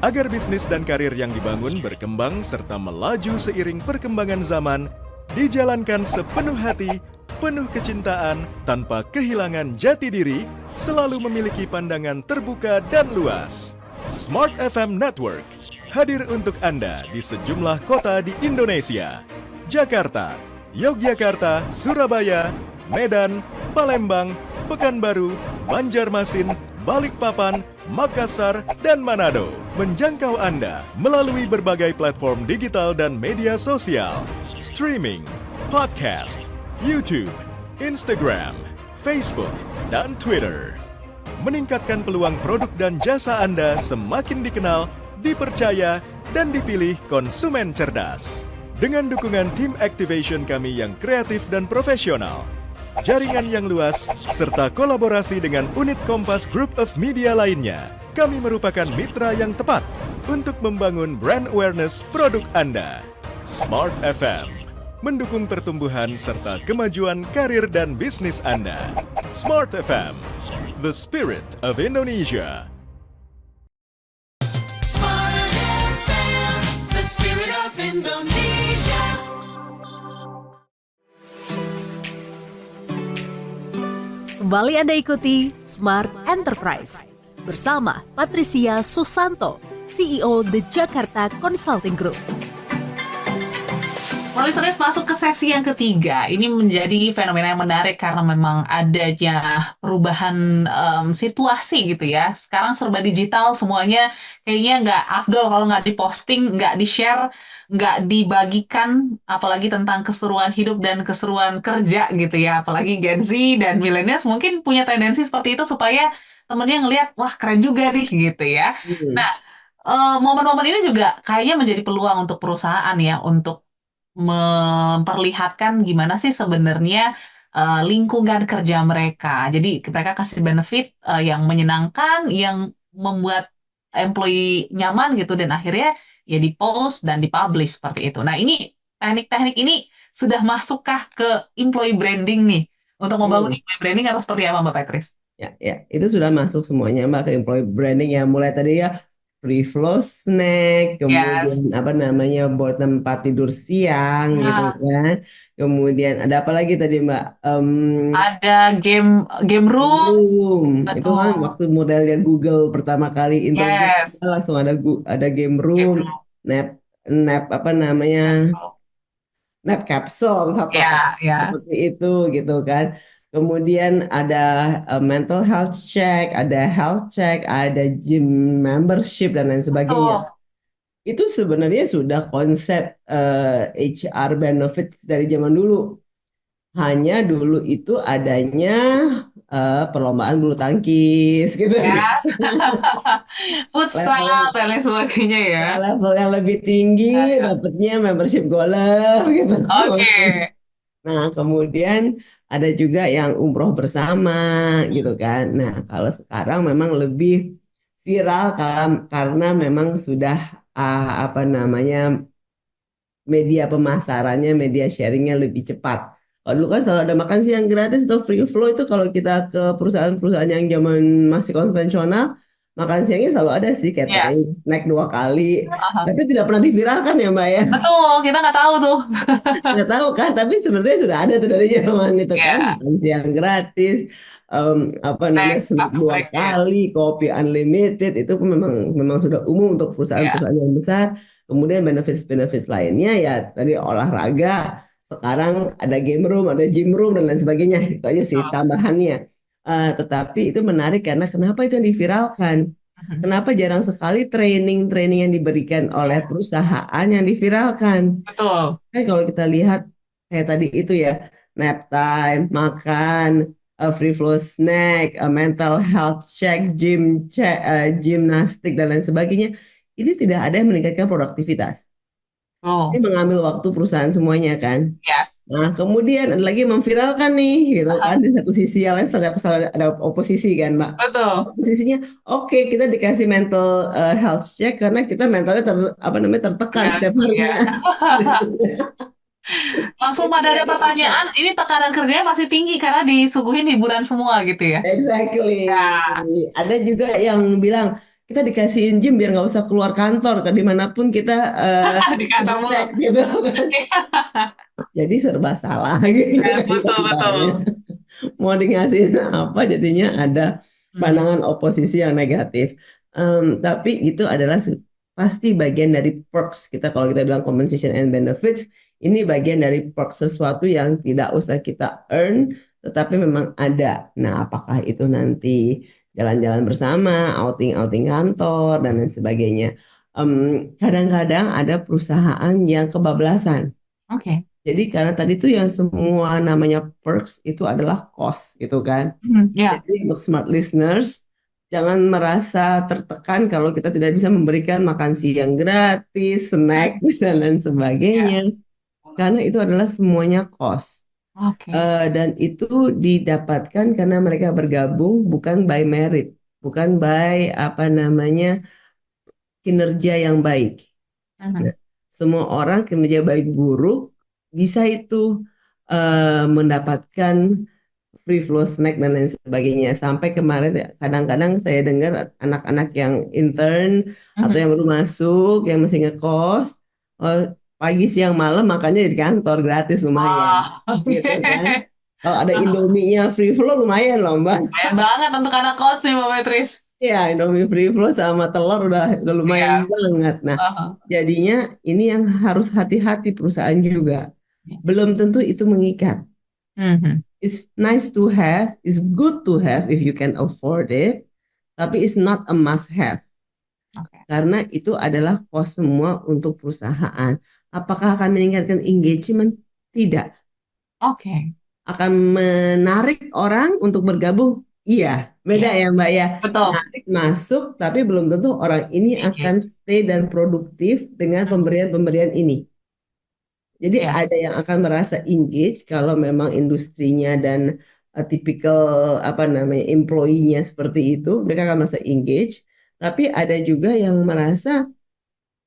Agar bisnis dan karir yang dibangun berkembang serta melaju seiring perkembangan zaman, dijalankan sepenuh hati, penuh kecintaan, tanpa kehilangan jati diri, selalu memiliki pandangan terbuka dan luas. Smart FM Network hadir untuk Anda di sejumlah kota di Indonesia: Jakarta, Yogyakarta, Surabaya, Medan, Palembang, Pekanbaru, Banjarmasin, Balikpapan, Makassar, dan Manado. Menjangkau Anda melalui berbagai platform digital dan media sosial, streaming, podcast, YouTube, Instagram, Facebook, dan Twitter. Meningkatkan peluang produk dan jasa Anda semakin dikenal, dipercaya, dan dipilih konsumen cerdas. Dengan dukungan tim activation kami yang kreatif dan profesional, jaringan yang luas, serta kolaborasi dengan unit Kompas Group of Media lainnya, kami merupakan mitra yang tepat untuk membangun brand awareness produk Anda. Smart FM mendukung pertumbuhan serta kemajuan karir dan bisnis Anda. Smart FM, the spirit of Indonesia. Smart FM, the spirit of Indonesia. Kembali Anda ikuti Smart Enterprise bersama Patricia Susanto, CEO The Jakarta Consulting Group. Listeners, masuk ke sesi yang ketiga. Ini menjadi fenomena yang menarik karena memang adanya perubahan situasi gitu ya. Sekarang serba digital, semuanya kayaknya nggak afdol kalau nggak diposting, nggak di-share, nggak dibagikan, apalagi tentang keseruan hidup dan keseruan kerja gitu ya. Apalagi Gen Z dan millennials mungkin punya tendensi seperti itu supaya temennya ngelihat, wah keren juga nih gitu ya. Nah, momen-momen ini juga kayaknya menjadi peluang untuk perusahaan ya, untuk memperlihatkan gimana sih sebenarnya lingkungan kerja mereka. Jadi mereka kasih benefit yang menyenangkan, yang membuat employee nyaman gitu, dan akhirnya ya di-post dan di-publish seperti itu. Nah, ini teknik-teknik ini sudah masukkah ke employee branding nih? Untuk membangun employee branding harus seperti apa, Mbak Patris? Ya, itu sudah masuk semuanya Mbak ke employee branding ya, mulai tadi ya free flow snack, kemudian apa namanya buat tempat tidur siang gitu kan, kemudian ada apa lagi tadi Mbak? Ada game room. Itu kan waktu modelnya Google pertama kali introduksi langsung ada game room, nap apa namanya nap capsule atau Ya, ya. seperti itu gitu kan. Kemudian ada mental health check, ada health check, ada gym membership dan lain sebagainya. Betul. Itu sebenarnya sudah konsep HR benefit dari zaman dulu. Hanya dulu itu adanya perlombaan bulu tangkis gitu. Ya. Futsal Level dan lain sebagainya ya. level yang lebih tinggi Ya, ya. dapatnya membership golf gitu. Oke. Nah, kemudian ada juga yang umroh bersama gitu kan. Nah, kalau sekarang memang lebih viral karena memang sudah apa namanya media pemasarannya, media sharingnya lebih cepat. Kalau dulu kan selalu ada makan siang gratis atau free flow itu kalau kita ke perusahaan-perusahaan yang zaman masih konvensional, makan siangnya selalu ada sih Yes. catering, naik 2 kali. Aha. Tapi tidak pernah diviralkan ya Mbak ya. Betul, kita nggak tahu tuh. Nggak tahu kan, tapi sebenarnya sudah ada tuh dari zaman itu kan, Ya, makan siang gratis, apa namanya next snack dua break ya. kali, kopi unlimited itu pun memang memang sudah umum untuk Ya. perusahaan-perusahaan yang besar. Kemudian benefits-benefits lainnya ya tadi olahraga, sekarang ada game room, ada gym room dan lain sebagainya. Itu aja sih Betul. tambahannya. Tetapi itu menarik karena kenapa itu yang diviralkan? Mhm. Kenapa jarang sekali training-training yang diberikan oleh Ya, perusahaan yang diviralkan? betul. Kan kalau kita lihat kayak tadi itu ya, nap time, makan, free flow snack, mental health check, check, gimnastik dan lain sebagainya, ini tidak ada yang meningkatkan produktivitas. Ini Oh, mengambil waktu perusahaan semuanya kan. yes. Nah, kemudian ada lagi yang memviralkan nih, gitu kan. Aha. Di satu sisi yang lain selalu ada oposisi kan, Mbak. Betul. Oposisinya, oke kita dikasih mental health check karena kita mentalnya apa namanya tertekan Ya, setiap ya. harinya. Langsung Itu pada tidak ada pertanyaan, dipakai. ini tekanan kerjanya pasti tinggi karena disuguhin hiburan semua gitu ya. Exactly. Ya, Ada juga yang bilang kita dikasihin gym biar nggak usah keluar kantor ke dimanapun kita di kantor mulu. praktek gitu kan. Jadi serba salah gitu Yes, kan betul, betul. kantornya. Mau dikasihin apa jadinya ada Mhm. pandangan oposisi yang negatif. Tapi itu adalah pasti bagian dari perks kita kalau kita bilang compensation and benefits. Ini bagian dari perks sesuatu yang tidak usah kita earn, tetapi memang ada. Nah, apakah itu nanti jalan-jalan bersama, outing-outing kantor, dan lain sebagainya. Kadang-kadang ada perusahaan yang kebablasan. Oke. Jadi karena tadi tuh yang semua namanya perks itu adalah cost gitu kan. Mhm. Ya. Jadi untuk smart listeners, jangan merasa tertekan kalau kita tidak bisa memberikan makan siang gratis, snack, dan lain sebagainya. Ya. Karena itu adalah semuanya cost. Oke. Dan itu didapatkan karena mereka bergabung bukan by merit, bukan by apa namanya kinerja yang baik. Mhm. Nah, semua orang kinerja baik buruk bisa itu mendapatkan free flow snack dan lain sebagainya. Sampai kemarin ya, kadang-kadang saya dengar anak-anak yang intern atau Mhm. yang baru masuk, yang masih ngekos, oh, pagi siang malam makannya di kantor gratis lumayan, Wah, gitu kan. oke. Kalau ada Indomie-nya free flow lumayan loh Mbak. Lumayan banget untuk anak kos nih, Mbak Beatrice. Ya, Indomie free flow sama telur udah lumayan Iya. banget. Nah, Aha. jadinya ini yang harus hati-hati perusahaan juga. Belum tentu itu mengikat. Mhm. It's nice to have, it's good to have if you can afford it, tapi it's not a must have. Oke. Karena itu adalah cost semua untuk perusahaan. Apakah akan meningkatkan engagement? Tidak. Oke. Akan menarik orang untuk bergabung? Iya. Beda Iya. ya Mbak ya. Betul. Menarik masuk, tapi belum tentu orang ini akan Engage. stay dan produktif dengan pemberian-pemberian ini. Jadi Yes. ada yang akan merasa engage kalau memang industrinya dan tipikal apa namanya employee-nya seperti itu, mereka akan merasa engage. Tapi ada juga yang merasa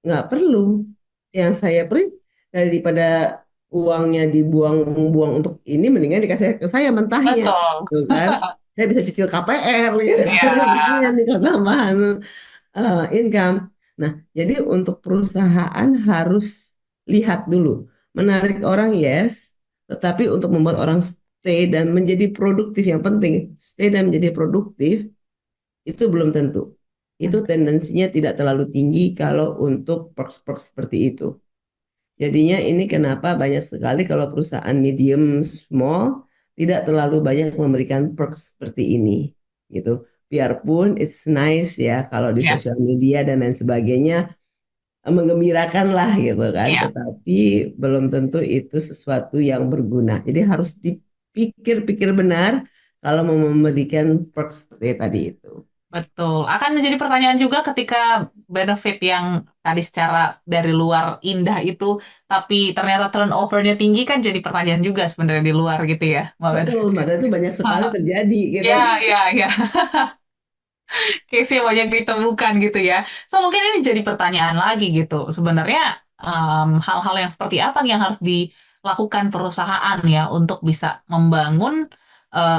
nggak perlu. Yang saya beri daripada uangnya dibuang-buang untuk ini, mendingan dikasih ke saya mentahnya, Betul. gitu kan? Saya bisa cicil KPR, gitu. Ya. Ini nih tambahan income. Nah, jadi untuk perusahaan harus lihat dulu. Menarik orang, yes. Tetapi untuk membuat orang stay dan menjadi produktif, yang penting stay dan menjadi produktif, itu belum tentu. itu tendensinya tidak terlalu tinggi kalau untuk perks-perks seperti itu. Jadinya ini kenapa banyak sekali kalau perusahaan medium small tidak terlalu banyak memberikan perks seperti ini gitu. Biarpun it's nice ya kalau di Ya, sosial media dan lain sebagainya menggembirakan lah gitu kan, ya. tetapi belum tentu itu sesuatu yang berguna. Jadi harus dipikir-pikir benar kalau mau memberikan perks seperti tadi itu. Betul. Akan menjadi pertanyaan juga ketika benefit yang tadi secara dari luar indah itu, tapi ternyata turnover-nya tinggi kan jadi pertanyaan juga sebenarnya di luar gitu ya, Mbak Betul, Patricia. padahal itu banyak sekali terjadi gitu. Ya, ya, ya. Case-nya banyak ditemukan gitu ya. So mungkin ini jadi pertanyaan lagi gitu. Sebenarnya hal-hal yang seperti apa nih yang harus dilakukan perusahaan ya untuk bisa membangun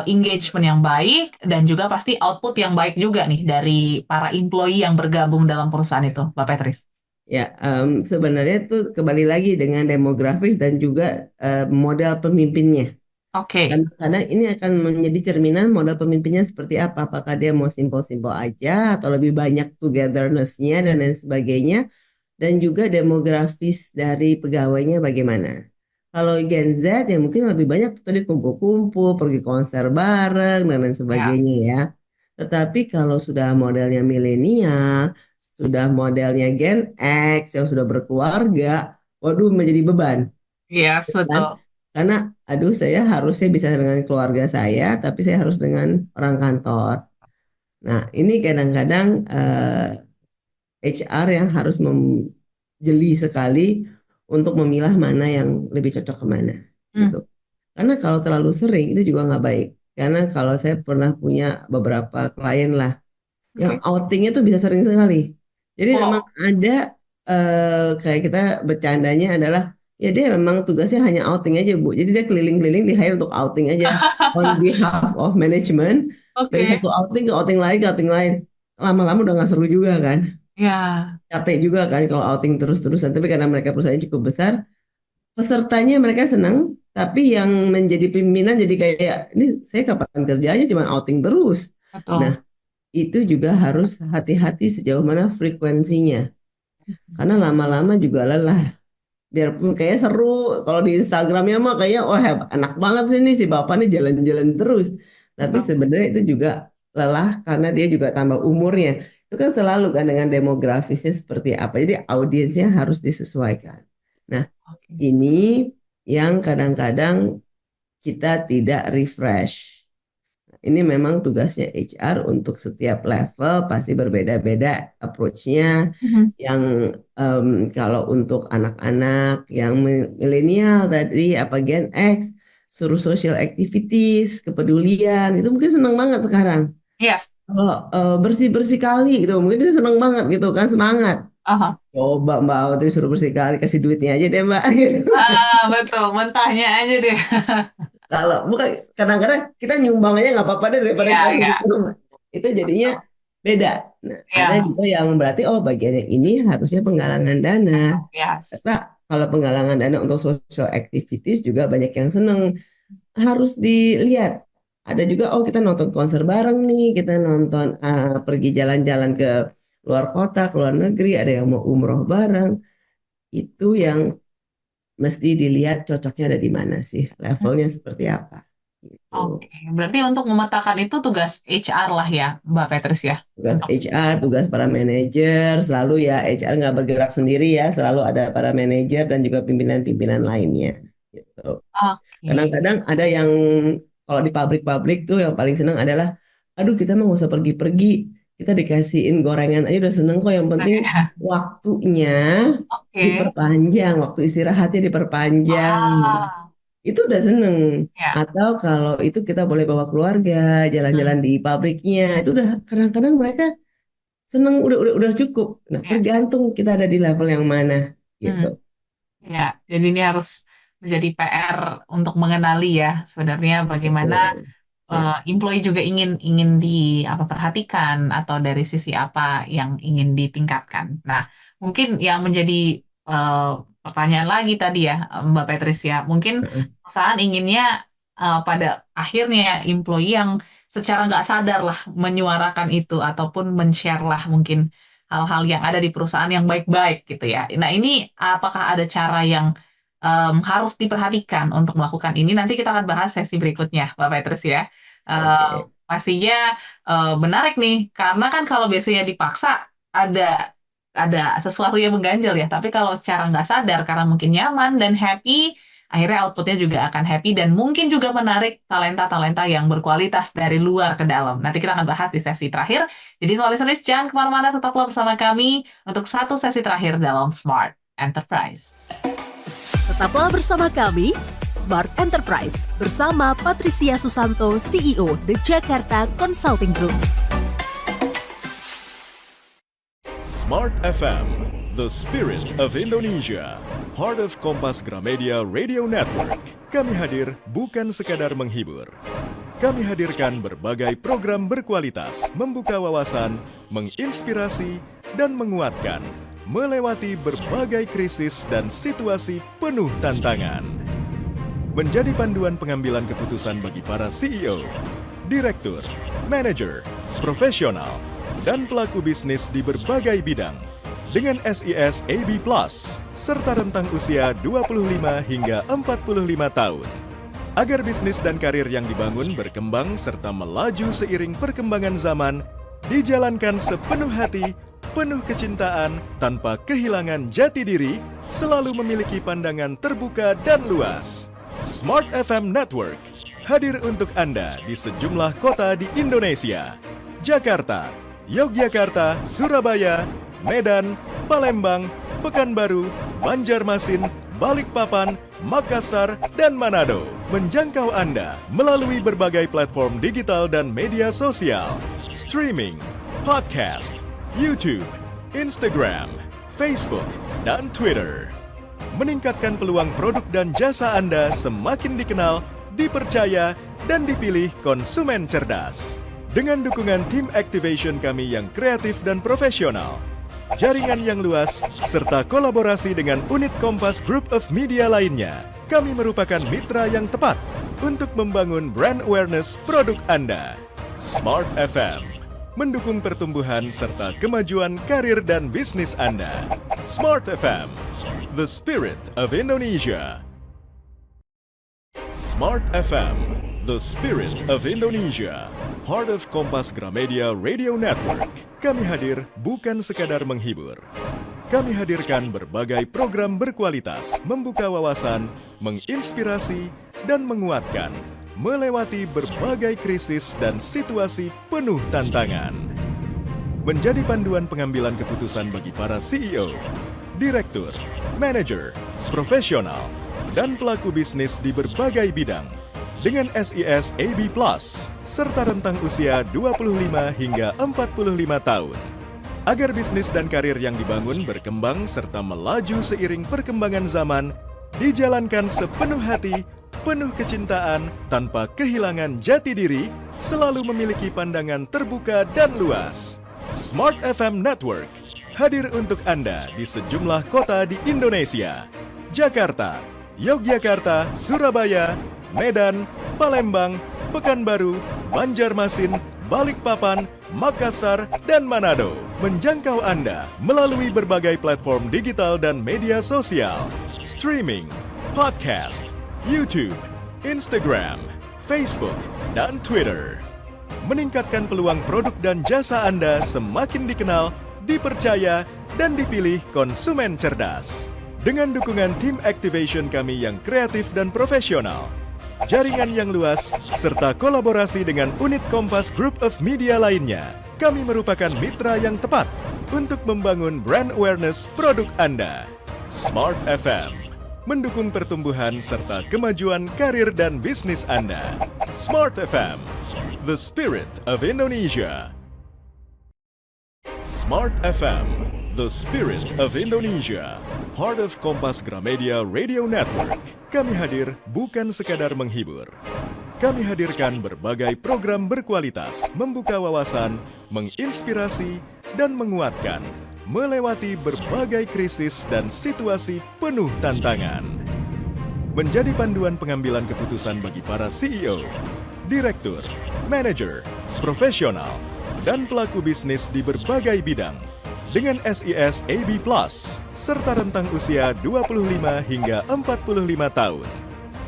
engagement yang baik dan juga pasti output yang baik juga nih dari para employee yang bergabung dalam perusahaan itu, Mbak Petris. Ya, sebenarnya itu kembali lagi dengan demografis dan juga model pemimpinnya. Oke, Kadang-kadang ini akan menjadi cerminan model pemimpinnya seperti apa. Apakah dia mau simple-simple aja atau lebih banyak togetherness-nya dan lain sebagainya. Dan juga demografis dari pegawainya bagaimana. Kalau Gen Z ya mungkin lebih banyak tuh tadi kumpul-kumpul, pergi konser bareng dan lain ya, sebagainya ya. Tetapi kalau sudah modelnya milenial, sudah modelnya Gen X yang sudah berkeluarga, waduh menjadi beban, yes, kan? betul. Karena aduh saya harusnya bisa dengan keluarga saya, tapi saya harus dengan orang kantor. Nah, ini kadang-kadang HR yang harus jeli sekali untuk memilah mana yang lebih cocok kemana Hmm, gitu. Karena kalau terlalu sering itu juga nggak baik. Karena kalau saya pernah punya beberapa klien lah yang oke. outingnya tuh bisa sering sekali. Jadi memang Wow, ada kayak kita bercandanya adalah ya dia memang tugasnya hanya outing aja Bu. Jadi dia keliling-keliling di hire untuk outing aja on behalf of management dari oke. satu outing ke outing lain ke outing lain. Lama-lama udah nggak seru juga kan, Ya, capek juga kan kalau outing terus-terusan. Tapi karena mereka perusahaan cukup besar, pesertanya mereka senang, tapi yang menjadi pimpinan jadi kayak ini saya kapan kerjanya cuma outing terus. Nah, betul. itu juga harus hati-hati sejauh mana frekuensinya. Karena lama-lama juga lelah. Biarpun kayak seru, kalau di Instagramnya mah kayak wah enak banget sih nih si bapak nih jalan-jalan terus. Tapi Betul. sebenarnya itu juga lelah karena dia juga tambah umurnya. Itu kan selalu kan dengan demografisnya seperti apa. Jadi audiensnya harus disesuaikan. Nah, Oke. ini yang kadang-kadang kita tidak refresh. Ini memang tugasnya HR untuk setiap level pasti berbeda-beda approach-nya. Mhm. Yang kalau untuk anak-anak yang milenial tadi apa Gen X suruh social activities, kepedulian itu mungkin seneng banget sekarang. Yes. Kalau bersih-bersih kali gitu mungkin dia seneng banget gitu kan semangat. Aha. Coba Mbak Audrey suruh bersih kali kasih duitnya aja deh Mbak. Gitu. Betul. Mentahnya aja deh. Kalau bukan kadang-kadang kita nyumbang aja nggak apa-apa deh daripada Iya, dikasih iya. gitu. Itu jadinya Betul. beda. Nah, ada Iya. juga yang berarti oh bagiannya ini harusnya penggalangan dana. Yes. Kata kalau penggalangan dana untuk social activities juga banyak yang seneng. Harus dilihat. Ada juga oh kita nonton konser bareng nih, kita nonton pergi jalan-jalan ke luar kota, ke luar negeri, ada yang mau umroh bareng. Itu yang mesti dilihat cocoknya ada di mana sih, levelnya seperti apa. Gitu. Oke, berarti untuk memetakan itu tugas HR lah ya, Mbak Petris ya. Tugas Untuk HR, tugas para manajer, selalu ya HR nggak bergerak sendiri ya, selalu ada para manajer dan juga pimpinan-pimpinan lainnya. Gitu. oke. Kadang-kadang ada yang kalau di pabrik-pabrik tuh yang paling senang adalah, aduh kita mah nggak usah pergi-pergi, kita dikasihin gorengan aja udah seneng kok. Yang penting Iya. waktunya Oke. diperpanjang, waktu istirahatnya diperpanjang. Ah, Itu udah seneng. ya. Atau kalau itu kita boleh bawa keluarga, jalan-jalan Hmm, di pabriknya, itu udah kadang-kadang mereka seneng, udah cukup. Nah, yes. tergantung kita ada di level yang mana gitu. Hmm, ya. Jadi ini harus menjadi PR untuk mengenali ya sebenarnya bagaimana Betul. Ya. employee juga ingin ingin di apa perhatikan atau dari sisi apa yang ingin ditingkatkan. Nah, mungkin yang menjadi eh, pertanyaan lagi tadi ya, Mbak Patricia, mungkin perusahaan inginnya pada akhirnya employee yang secara nggak sadar lah menyuarakan itu ataupun men-share lah mungkin hal-hal yang ada di perusahaan yang baik-baik gitu ya. Nah ini apakah ada cara yang harus diperhatikan untuk melakukan ini? Nanti kita akan bahas sesi berikutnya, Mbak Petrus ya. Oke. Pastinya menarik nih, karena kan kalau biasanya dipaksa ada sesuatu yang mengganjal ya. Tapi kalau secara nggak sadar karena mungkin nyaman dan happy, akhirnya outputnya juga akan happy dan mungkin juga menarik talenta-talenta yang berkualitas dari luar ke dalam. Nanti kita akan bahas di sesi terakhir. Jadi smart listeners jangan kemana-mana, tetaplah bersama kami untuk satu sesi terakhir dalam Smart Enterprise. Tetaplah bersama kami, Smart Enterprise, bersama Patricia Susanto, CEO The Jakarta Consulting Group. Smart FM, the spirit of Indonesia, part of Kompas Gramedia Radio Network. Kami hadir bukan sekadar menghibur. Kami hadirkan berbagai program berkualitas, membuka wawasan, menginspirasi, dan menguatkan, melewati berbagai krisis dan situasi penuh tantangan. Menjadi panduan pengambilan keputusan bagi para CEO, direktur, manajer, profesional, dan pelaku bisnis di berbagai bidang dengan SIS AB Plus serta rentang usia 25 hingga 45 tahun. Agar bisnis dan karir yang dibangun berkembang serta melaju seiring perkembangan zaman, dijalankan sepenuh hati, penuh kecintaan, tanpa kehilangan jati diri, selalu memiliki pandangan terbuka dan luas. Smart FM Network hadir untuk Anda di sejumlah kota di Indonesia. Jakarta, Yogyakarta, Surabaya, Medan, Palembang, Pekanbaru, Banjarmasin, Balikpapan, Makassar, dan Manado. Menjangkau Anda melalui berbagai platform digital dan media sosial, streaming, podcast, YouTube, Instagram, Facebook, dan Twitter. Meningkatkan peluang produk dan jasa Anda semakin dikenal, dipercaya, dan dipilih konsumen cerdas. Dengan dukungan tim activation kami yang kreatif dan profesional, jaringan yang luas, serta kolaborasi dengan unit Kompas Group of Media lainnya, kami merupakan mitra yang tepat untuk membangun brand awareness produk Anda. Smart FM mendukung pertumbuhan serta kemajuan karir dan bisnis Anda. Smart FM, the spirit of Indonesia. Smart FM, the spirit of Indonesia, part of Kompas Gramedia Radio Network. Kami hadir bukan sekadar menghibur. Kami hadirkan berbagai program berkualitas, membuka wawasan, menginspirasi, dan menguatkan, melewati berbagai krisis dan situasi penuh tantangan. Menjadi panduan pengambilan keputusan bagi para CEO, direktur, manajer, profesional, dan pelaku bisnis di berbagai bidang dengan SIS AB Plus serta rentang usia 25 hingga 45 tahun. Agar bisnis dan karir yang dibangun berkembang serta melaju seiring perkembangan zaman, dijalankan sepenuh hati, penuh kecintaan, tanpa kehilangan jati diri, selalu memiliki pandangan terbuka dan luas. Smart FM Network hadir untuk Anda di sejumlah kota di Indonesia. Jakarta, Yogyakarta, Surabaya, Medan, Palembang, Pekanbaru, Banjarmasin, Balikpapan, Makassar, dan Manado. Menjangkau Anda melalui berbagai platform digital dan media sosial, streaming, podcast, YouTube, Instagram, Facebook, dan Twitter. Meningkatkan peluang produk dan jasa Anda semakin dikenal, dipercaya, dan dipilih konsumen cerdas. Dengan dukungan tim activation kami yang kreatif dan profesional, jaringan yang luas, serta kolaborasi dengan unit Kompas Group of Media lainnya, kami merupakan mitra yang tepat untuk membangun brand awareness produk Anda. Smart FM mendukung pertumbuhan serta kemajuan karir dan bisnis Anda. Smart FM, the spirit of Indonesia. Smart FM, the spirit of Indonesia, part of Kompas Gramedia Radio Network. Kami hadir bukan sekadar menghibur. Kami hadirkan berbagai program berkualitas, membuka wawasan, menginspirasi, dan menguatkan, melewati berbagai krisis dan situasi penuh tantangan. Menjadi panduan pengambilan keputusan bagi para CEO, direktur, manajer, profesional, dan pelaku bisnis di berbagai bidang dengan SIS AB+, serta rentang usia 25 hingga 45 tahun.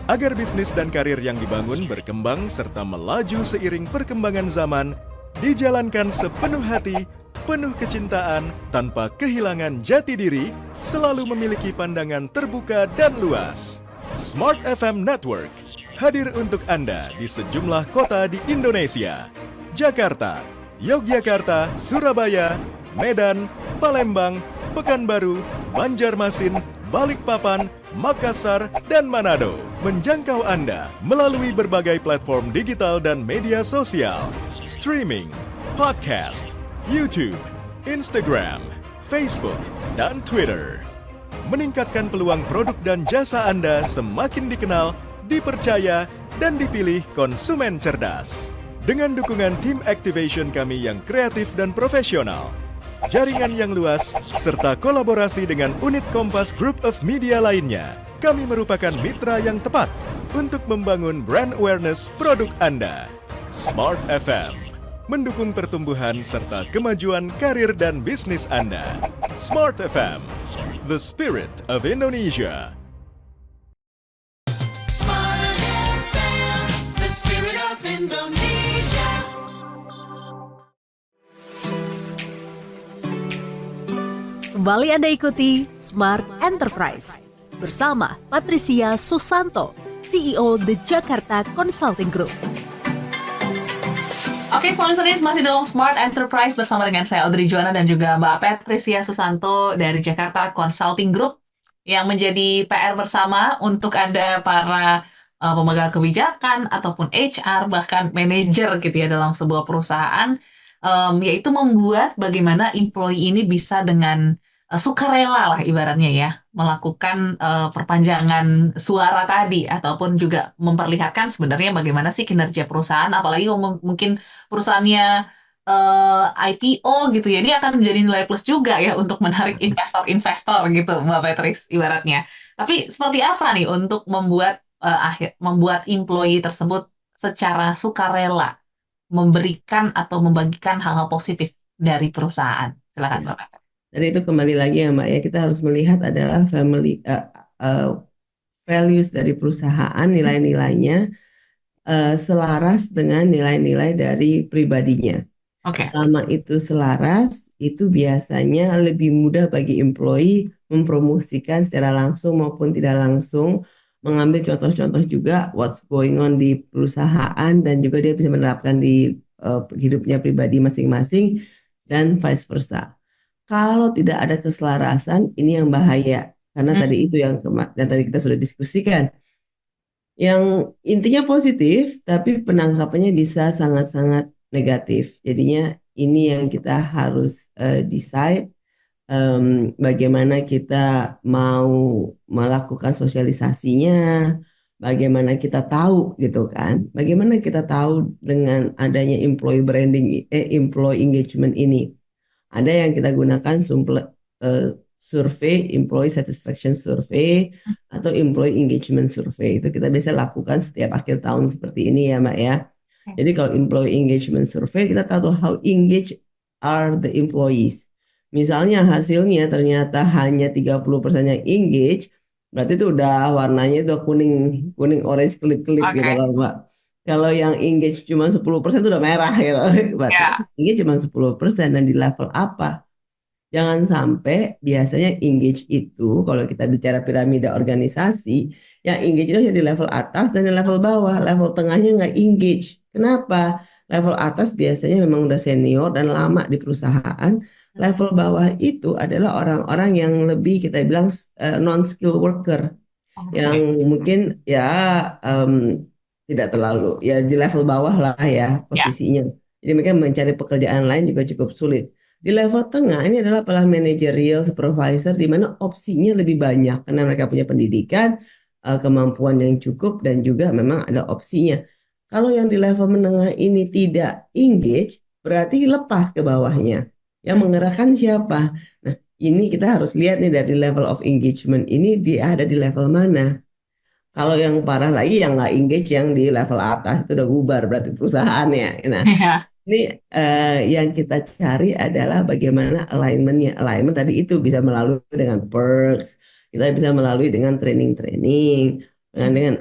Agar bisnis dan karir yang dibangun berkembang serta melaju seiring perkembangan zaman, dijalankan sepenuh hati, penuh kecintaan, tanpa kehilangan jati diri, selalu memiliki pandangan terbuka dan luas. Smart FM Network hadir untuk Anda di sejumlah kota di Indonesia. Jakarta, Yogyakarta, Surabaya, Medan, Palembang, Pekanbaru, Banjarmasin, Balikpapan, Makassar, dan Manado. Menjangkau Anda melalui berbagai platform digital dan media sosial, streaming, podcast, YouTube, Instagram, Facebook, dan Twitter. Meningkatkan peluang produk dan jasa Anda semakin dikenal, dipercaya, dan dipilih konsumen cerdas. Dengan dukungan tim activation kami yang kreatif dan profesional, jaringan yang luas, serta kolaborasi dengan unit Kompas Group of Media lainnya, kami merupakan mitra yang tepat untuk membangun brand awareness produk Anda. Smart FM mendukung pertumbuhan serta kemajuan karir dan bisnis Anda. Smart FM, the spirit of Indonesia. Smart FM, the spirit of Indonesia. Kembali Anda ikuti Smart Enterprise bersama Patricia Susanto, CEO The Jakarta Consulting Group. Oke, smart listeners, masih dalam Smart Enterprise bersama dengan saya Audrey Juana dan juga Mbak Patricia Susanto dari Jakarta Consulting Group yang menjadi PR bersama untuk Anda para pemegang kebijakan ataupun HR bahkan manajer gitu ya dalam sebuah perusahaan, yaitu membuat bagaimana employee ini bisa dengan sukarela lah ibaratnya ya melakukan perpanjangan suara tadi ataupun juga memperlihatkan sebenarnya bagaimana sih kinerja perusahaan, apalagi mungkin perusahaannya IPO gitu ya, ini akan menjadi nilai plus juga ya untuk menarik investor-investor gitu Mbak Patrice ibaratnya. Tapi seperti apa nih untuk membuat employee tersebut secara sukarela memberikan atau membagikan hal-hal positif dari perusahaan? Silakan Mbak Patrice. Dan itu kembali lagi ya Mbak ya, kita harus melihat adalah values dari perusahaan, nilai-nilainya selaras dengan nilai-nilai dari pribadinya. Oke. Selama itu selaras, itu biasanya lebih mudah bagi employee mempromosikan secara langsung maupun tidak langsung, mengambil contoh-contoh juga what's going on di perusahaan dan juga dia bisa menerapkan di hidupnya pribadi masing-masing dan vice versa. Kalau tidak ada keselarasan, ini yang bahaya. Karena tadi itu yang tadi kita sudah diskusikan. Yang intinya positif, tapi penangkapannya bisa sangat-sangat negatif. Jadinya ini yang kita harus decide bagaimana kita mau melakukan sosialisasinya, bagaimana kita tahu gitu kan. Bagaimana kita tahu dengan adanya employee branding, employee engagement ini. Ada yang kita gunakan survei, employee satisfaction survey atau employee engagement survey. Itu kita bisa lakukan setiap akhir tahun seperti ini ya Mbak ya. Jadi kalau employee engagement survey kita tahu how engaged are the employees. Misalnya hasilnya ternyata hanya 30% yang engage, berarti itu udah warnanya itu kuning orange kelip-kelip gitu loh Mbak. Kalau yang engage cuma 10% itu udah merah gitu. Berarti engage cuma 10% dan di level apa? Jangan sampai biasanya engage itu kalau kita bicara piramida organisasi, yang engage itu di level atas dan di level bawah. Level tengahnya nggak engage. Kenapa? Level atas biasanya memang udah senior dan lama di perusahaan. Level bawah itu adalah orang-orang yang lebih kita bilang non-skill worker. Yang mungkin ya tidak terlalu ya di level bawah lah ya posisinya. Jadi mereka mencari pekerjaan lain juga cukup sulit. Di level tengah ini adalah para managerial supervisor di mana opsinya lebih banyak karena mereka punya pendidikan, kemampuan yang cukup dan juga memang ada opsinya. Kalau yang di level menengah ini tidak engage, berarti lepas ke bawahnya. Yang menggerakkan siapa? Nah, ini kita harus lihat nih dari level of engagement ini dia ada di level mana. Kalau yang parah lagi yang nggak engage yang di level atas itu udah bubar berarti perusahaannya. Nah, Ya. ini yang kita cari adalah bagaimana alignmentnya. Alignment tadi itu bisa melalui dengan perks, kita bisa melalui dengan training-training, dengan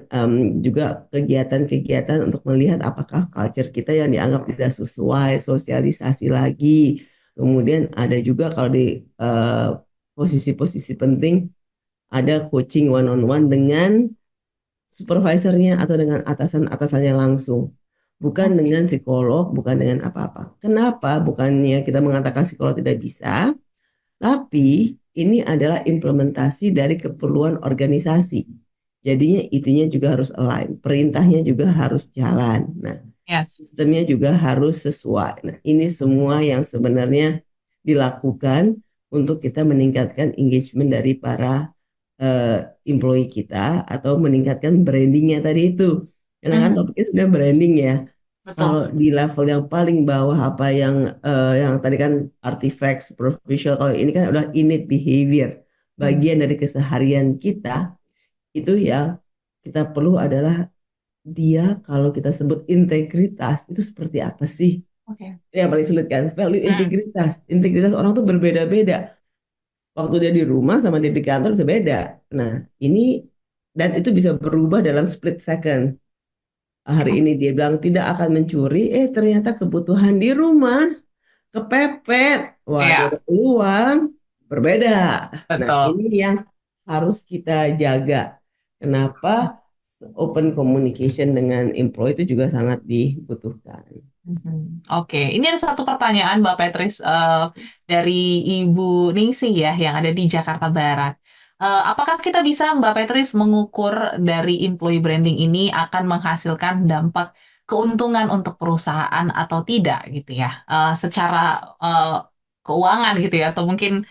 juga kegiatan-kegiatan untuk melihat apakah culture kita yang dianggap tidak sesuai, sosialisasi lagi. Kemudian ada juga kalau di posisi-posisi penting ada coaching one on one dengan supervisornya atau dengan atasan-atasannya langsung. Bukan Oke. dengan psikolog, bukan dengan apa-apa. Kenapa? Bukannya kita mengatakan psikolog tidak bisa, tapi ini adalah implementasi dari keperluan organisasi. Jadinya itunya juga harus align, perintahnya juga harus jalan. Nah, Yes. sistemnya juga harus sesuai. Nah, ini semua yang sebenarnya dilakukan untuk kita meningkatkan engagement dari para employee kita atau meningkatkan brandingnya tadi itu. Karena kan Mhm. topiknya sebenarnya branding ya. Betul. Kalau di level yang paling bawah apa yang tadi kan artifact, superficial, kalau ini kan udah innate behavior, Hmm. bagian dari keseharian kita itu yang kita perlu adalah dia kalau kita sebut integritas itu seperti apa sih? Oke. Ini yang paling sulit kan, value Hmm. integritas. Integritas orang tuh berbeda-beda. Waktu dia di rumah sama dia di kantor bisa beda. Nah, ini dan itu bisa berubah dalam split second. Hari ini dia bilang tidak akan mencuri, ternyata kebutuhan di rumah kepepet. Wah, dia Iya, ada peluang berbeda. Nah, betul. ini yang harus kita jaga. Kenapa open communication dengan employee itu juga sangat dibutuhkan. Mhm. Oke, ini ada satu pertanyaan Mbak Petris dari Ibu Ningsih ya yang ada di Jakarta Barat. Apakah kita bisa Mbak Petris mengukur dari employee branding ini akan menghasilkan dampak keuntungan untuk perusahaan atau tidak gitu ya, secara eh, keuangan gitu ya atau mungkin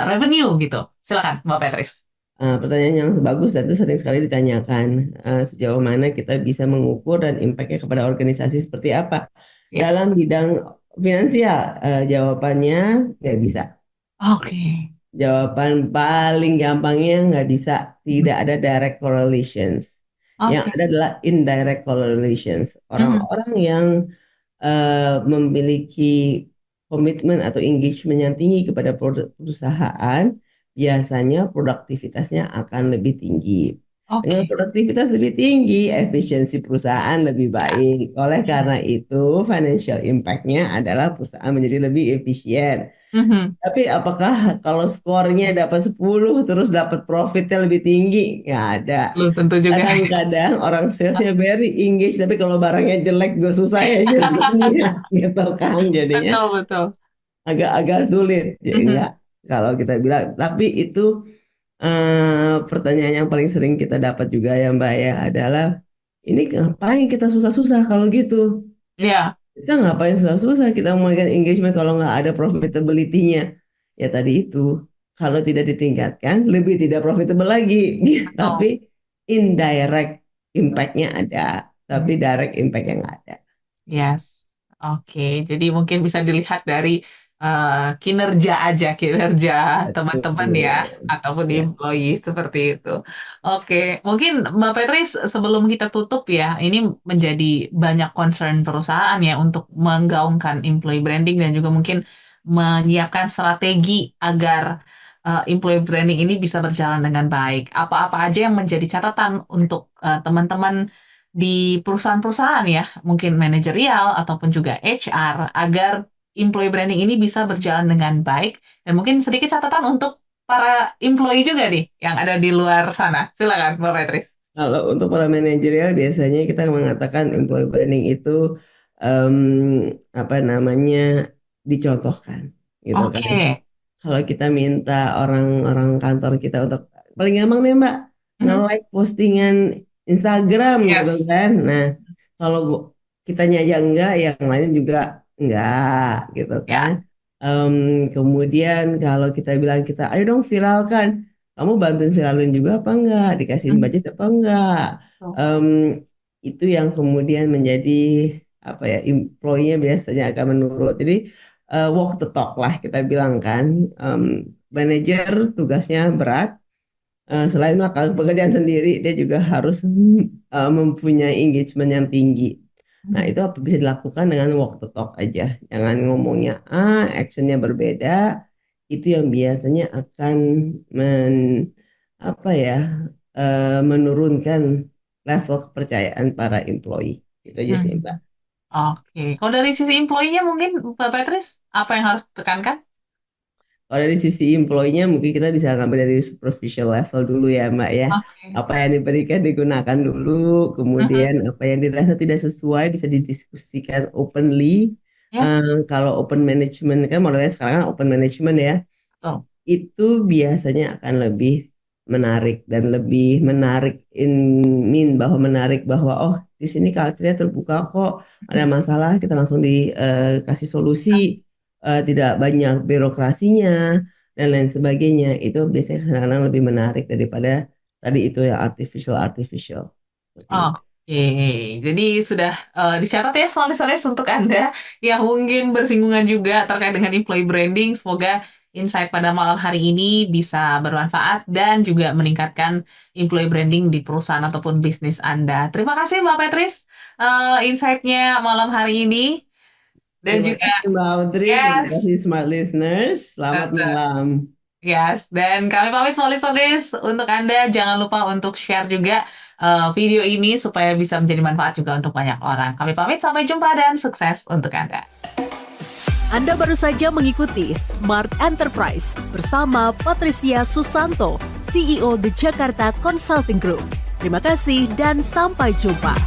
revenue gitu. Silakan Mbak Petris. Pertanyaan yang bagus dan itu sering sekali ditanyakan sejauh mana kita bisa mengukur dan impactnya kepada organisasi seperti apa Ya. dalam bidang finansial. Jawabannya nggak bisa. Oke. Jawaban paling gampangnya nggak bisa. Tidak ada direct correlations. Yang Oke. ada adalah indirect correlations. Mhm. Orang-orang yang memiliki komitmen atau engagement yang tinggi kepada perusahaan, biasanya produktivitasnya akan lebih tinggi. Dengan Oke. produktivitas lebih tinggi, efisiensi perusahaan lebih Ya. baik. Oleh Mhm. karena itu, financial impact-nya adalah perusahaan menjadi lebih efisien. Mhm. Tapi apakah kalau skornya dapat 10 terus dapat profitnya lebih tinggi? Nggak ada. Belum tentu juga. Kadang-kadang orang salesnya very engaged, tapi kalau barangnya jelek gue susah ya jualnya, gitu kan. Jadinya Betul, betul. agak-agak sulit. Jadi Mhm. enggak kalau kita bilang. Tapi itu pertanyaan yang paling sering kita dapat juga ya Mbak ya adalah ini ngapain kita susah-susah kalau gitu? Iya, Kita ngapain susah-susah kita memberikan engagement kalau nggak ada profitability-nya? Ya tadi itu, kalau tidak ditingkatkan, lebih tidak profitable lagi. Tapi betul. indirect impact-nya ada, tapi direct impact-nya nggak ada. Yes. Oke, jadi mungkin bisa dilihat dari kinerja aja, kinerja teman-teman ya, Betul. ataupun Ya. employee seperti itu. Oke, mungkin Mbak Petris sebelum kita tutup ya, ini menjadi banyak concern perusahaan ya untuk menggaungkan employee branding dan juga mungkin menyiapkan strategi agar employee branding ini bisa berjalan dengan baik. Apa-apa aja yang menjadi catatan untuk teman-teman di perusahaan-perusahaan ya, mungkin manajerial ataupun juga HR, agar employee branding ini bisa berjalan dengan baik. Dan mungkin sedikit catatan untuk para employee juga nih yang ada di luar sana. Silakan, Mbak Petris. Kalau untuk para manajerial biasanya kita mengatakan employee branding itu em, apa namanya dicontohkan, gitu kan. Oke. Kalau kita minta orang-orang kantor kita untuk paling gampang deh Mbak, Mhm. nge-like postingan Instagram gitu Yes. kan. Nah, kalau kitanya aja enggak, yang lain juga enggak gitu kan. Ya. Em, Kemudian kalau kita bilang kita, ayo dong viralkan, kamu bantuin viralin juga apa enggak? Dikasihin Mhm. budget apa enggak? Tuh. Em, itu yang kemudian menjadi apa ya, employee-nya biasanya akan menurut. Jadi walk the talk lah kita bilang kan. Manajer tugasnya berat, selain melakukan pekerjaan sendiri, dia juga harus mempunyai engagement yang tinggi. Nah, itu bisa dilakukan dengan walk the talk aja. Jangan ngomongnya actionnya berbeda. Itu yang biasanya akan menurunkan level kepercayaan para employee. Itu aja sih, Mbak. Oke, kalau dari sisi employee-nya mungkin Mbak Patrice, apa yang harus ditekankan? Kalau dari sisi employee-nya mungkin kita bisa ngambil dari superficial level dulu ya, Mbak ya. Oke. Apa yang diberikan digunakan dulu, kemudian apa yang dirasa tidak sesuai bisa didiskusikan openly. Yes. Kalau open management kan modelnya sekarang kan open management ya. Betul. Itu biasanya akan lebih menarik dan lebih menarik bahwa di sini culture-nya terbuka kok, ada masalah kita langsung dikasih solusi, tidak banyak birokrasinya dan lain sebagainya. Itu biasanya kadang-kadang lebih menarik daripada tadi itu yang artificial. Oke, jadi sudah dicatat ya soal-soalnya untuk Anda yang mungkin bersinggungan juga terkait dengan employee branding. Semoga insight pada malam hari ini bisa bermanfaat dan juga meningkatkan employee branding di perusahaan ataupun bisnis Anda. Terima kasih Mbak Patrice insight-nya malam hari ini. Dan Terima juga, kasih Mbak Audrey, terima yes, kasih Smart Listeners, selamat malam. yes. Dan kami pamit semua listeners. Untuk Anda jangan lupa untuk share juga video ini supaya bisa menjadi manfaat juga untuk banyak orang. Kami pamit, sampai jumpa dan sukses untuk Anda. Anda baru saja mengikuti Smart Enterprise bersama Patricia Susanto, CEO The Jakarta Consulting Group. Terima kasih dan sampai jumpa.